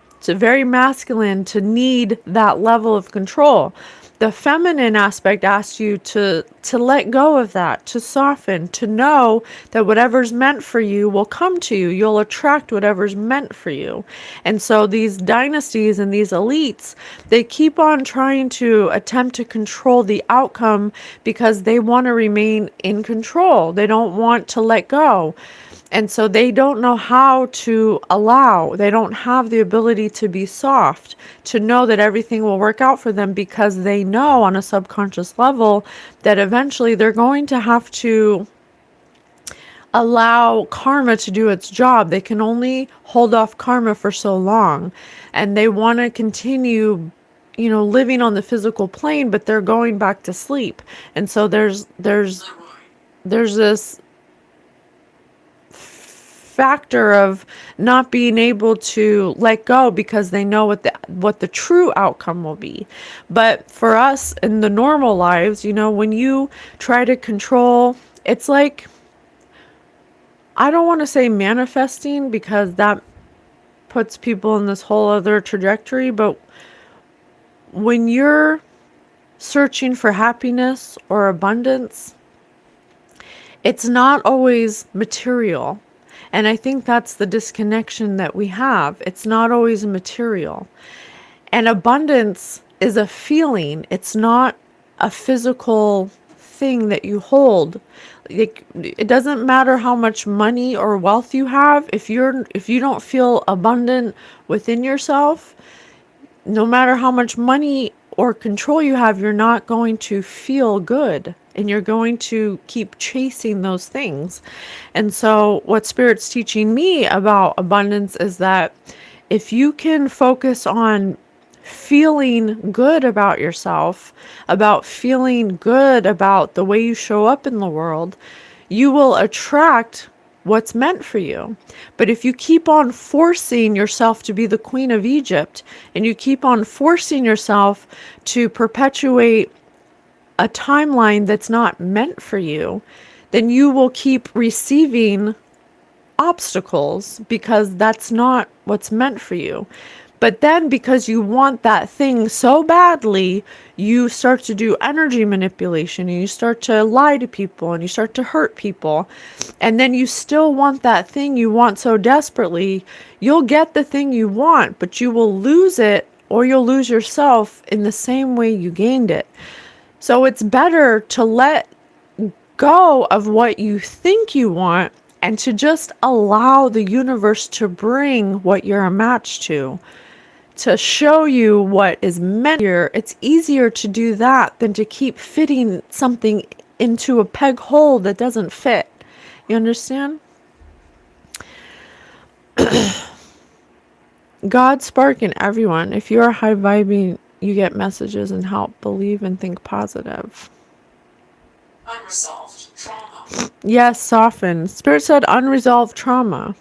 need that level of control. The feminine aspect asks you to let go of that, to soften, to know that whatever's meant for you will come to you. You'll attract whatever's meant for you. And so these dynasties and these elites, they keep on trying to attempt to control the outcome because they want to remain in control. They don't want to let go. And so they don't know how to allow. They don't have the ability to be soft, to know that everything will work out for them, because they know on a subconscious level that eventually they're going to have to allow karma to do its job. They can only hold off karma for so long, and they want to continue living on the physical plane, but they're going back to sleep. And so there's this factor of not being able to let go because they know what the true outcome will be. But for us in the normal lives, when you try to control, it's like, I don't want to say manifesting because that puts people in this whole other trajectory, but when you're searching for happiness or abundance, it's not always material. And I think that's the disconnection that we have. It's not always material. And abundance is a feeling. It's not a physical thing that you hold. It doesn't matter how much money or wealth you have. If you don't feel abundant within yourself, no matter how much money or control you have, you're not going to feel good. And you're going to keep chasing those things. And so what Spirit's teaching me about abundance is that if you can focus on feeling good about yourself, about feeling good about the way you show up in the world, you will attract what's meant for you. But if you keep on forcing yourself to be the Queen of Egypt, and you keep on forcing yourself to perpetuate a timeline that's not meant for you, then you will keep receiving obstacles because that's not what's meant for you. But then because you want that thing so badly, you start to do energy manipulation, and you start to lie to people, and you start to hurt people. And then you still want that thing you want so desperately. You'll get the thing you want, but you will lose it, or you'll lose yourself in the same way you gained it. So it's better to let go of what you think you want and to just allow the universe to bring what you're a match to show you what is meant here. It's easier to do that than to keep fitting something into a peg hole that doesn't fit. You understand? God spark in everyone. If you are high vibing, you get messages and help. Believe and think positive. Unresolved trauma. Yes, soften. Spirit said unresolved trauma.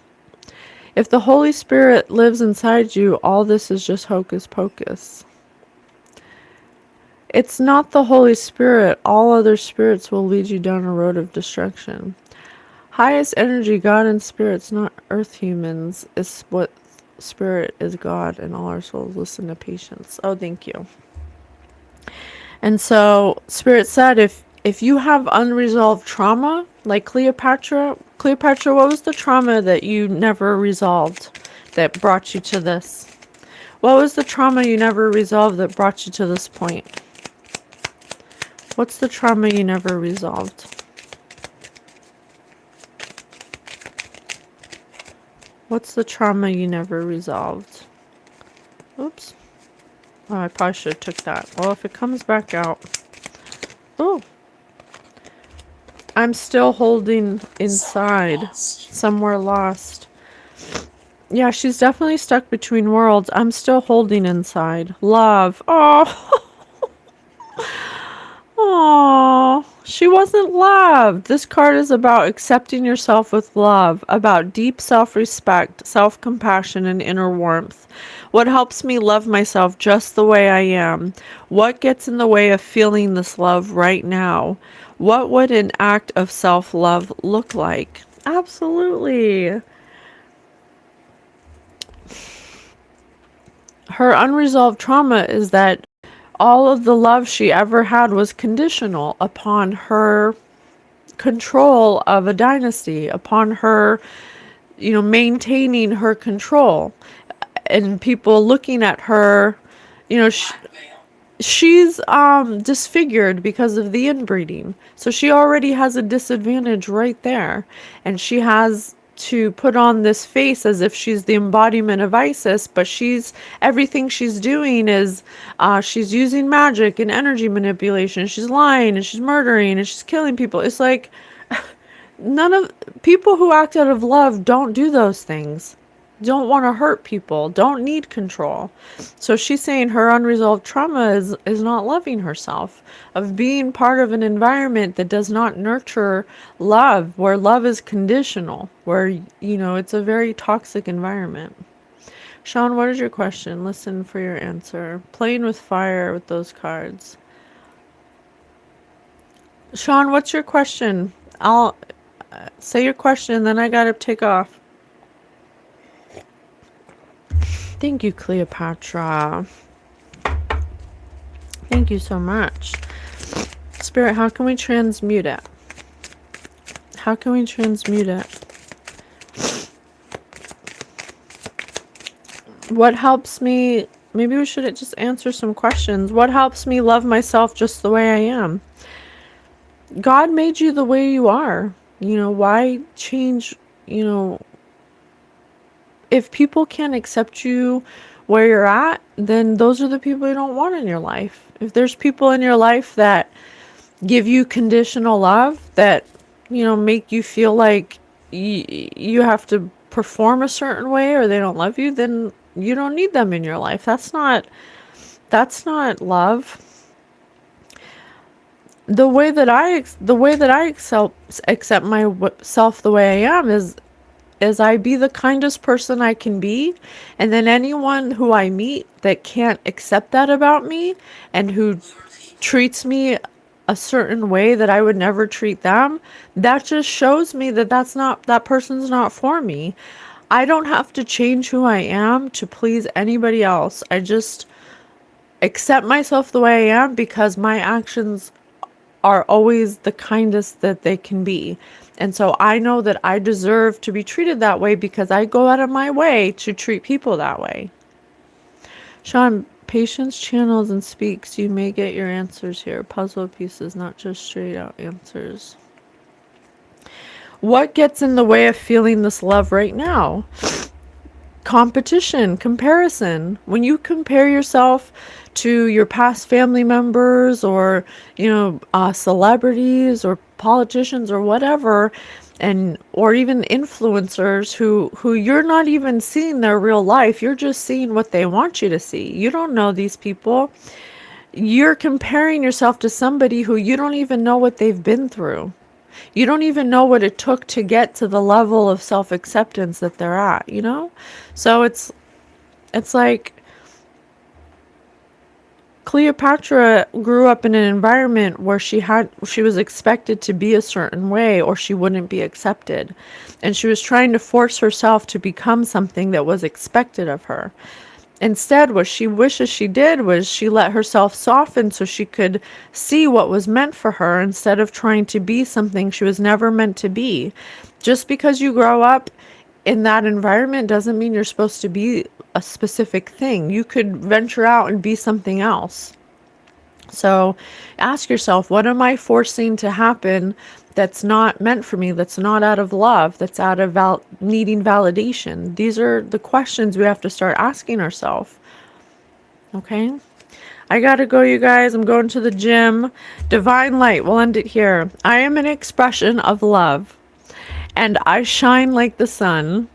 If the Holy Spirit lives inside you, all this is just hocus pocus. It's not the Holy Spirit. All other spirits will lead you down a road of destruction. Highest energy, God and spirits, not earth humans, is what Spirit is God, and all our souls listen to patience. Oh, thank you. And so Spirit said, if you have unresolved trauma, Like Cleopatra. Cleopatra, what was the trauma that you never resolved that brought you to this? What was the trauma you never resolved that brought you to this point? What's the trauma you never resolved? What's the trauma you never resolved? Oops. Oh, I probably should have took that. Well, if it comes back out. Oh. I'm still holding inside. Somewhere lost. Yeah, she's definitely stuck between worlds. I'm still holding inside. Love. Oh. Oh. She wasn't loved. This card is about accepting yourself with love, about deep self-respect, self-compassion, and inner warmth. What helps me love myself just the way I am? What gets in the way of feeling this love right now? What would an act of self-love look like? Absolutely. Her unresolved trauma is that all of the love she ever had was conditional upon her control of a dynasty, upon her, maintaining her control. And people looking at her, she's disfigured because of the inbreeding. So she already has a disadvantage right there. And she has to put on this face as if she's the embodiment of Isis, but everything she's doing is she's using magic and energy manipulation. She's lying and she's murdering and she's killing people. It's like none of people who act out of love don't do those things. Don't want to hurt people, don't need control. So she's saying her unresolved trauma is not loving herself, of being part of an environment that does not nurture love, where love is conditional, where, it's a very toxic environment. Sean, what is your question? Listen for your answer. Playing with fire with those cards. Sean, what's your question? I'll say your question, then I gotta take off. Thank you, Cleopatra. Thank you so much. Spirit, how can we transmute it? How can we transmute it? What helps me? Maybe we should just answer some questions. What helps me love myself just the way I am? God made you the way you are. Why change, if people can't accept you where you're at, then those are the people you don't want in your life. If there's people in your life that give you conditional love, that, make you feel like you have to perform a certain way or they don't love you, then you don't need them in your life. That's not love. The way that I accept myself the way I am is I be the kindest person I can be, and then anyone who I meet that can't accept that about me and who treats me a certain way that I would never treat them, that just shows me that that person's not for me. I don't have to change who I am to please anybody else. I just accept myself the way I am because my actions are always the kindest that they can be. And so I know that I deserve to be treated that way because I go out of my way to treat people that way. Sean, patience channels and speaks. You may get your answers here. Puzzle pieces, not just straight out answers. What gets in the way of feeling this love right now? Competition, comparison. When you compare yourself to your past family members or, celebrities or politicians or whatever, or even influencers who you're not even seeing their real life, you're just seeing what they want you to see. You don't know these people. You're comparing yourself to somebody who you don't even know what they've been through. You don't even know what it took to get to the level of self-acceptance that they're at, So it's like Cleopatra grew up in an environment where she was expected to be a certain way or she wouldn't be accepted. And she was trying to force herself to become something that was expected of her. Instead, what she wishes she did was she let herself soften so she could see what was meant for her instead of trying to be something she was never meant to be. Just because you grow up in that environment doesn't mean you're supposed to be a specific thing. You could venture out and be something else. So ask yourself, what am I forcing to happen that's not meant for me, that's not out of love, that's out of needing validation? These are the questions we have to start asking ourselves. Okay? I gotta go, you guys. I'm going to the gym. Divine light, we'll end it here. I am an expression of love, and I shine like the sun.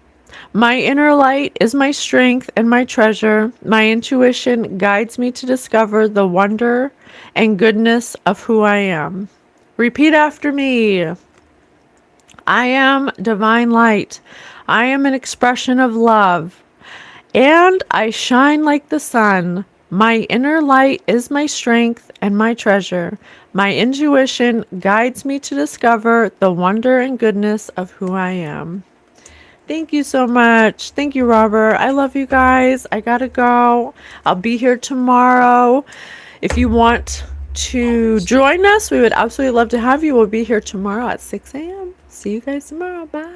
My inner light is my strength and my treasure. My intuition guides me to discover the wonder and goodness of who I am. Repeat after me. I am divine light. I am an expression of love, and I shine like the sun. My inner light is my strength and my treasure. My intuition guides me to discover the wonder and goodness of who I am. Thank you so much. Thank you, Robert. I love you guys. I gotta go. I'll be here tomorrow. If you want to join us, we would absolutely love to have you. We'll be here tomorrow at 6 a.m. See you guys tomorrow. Bye.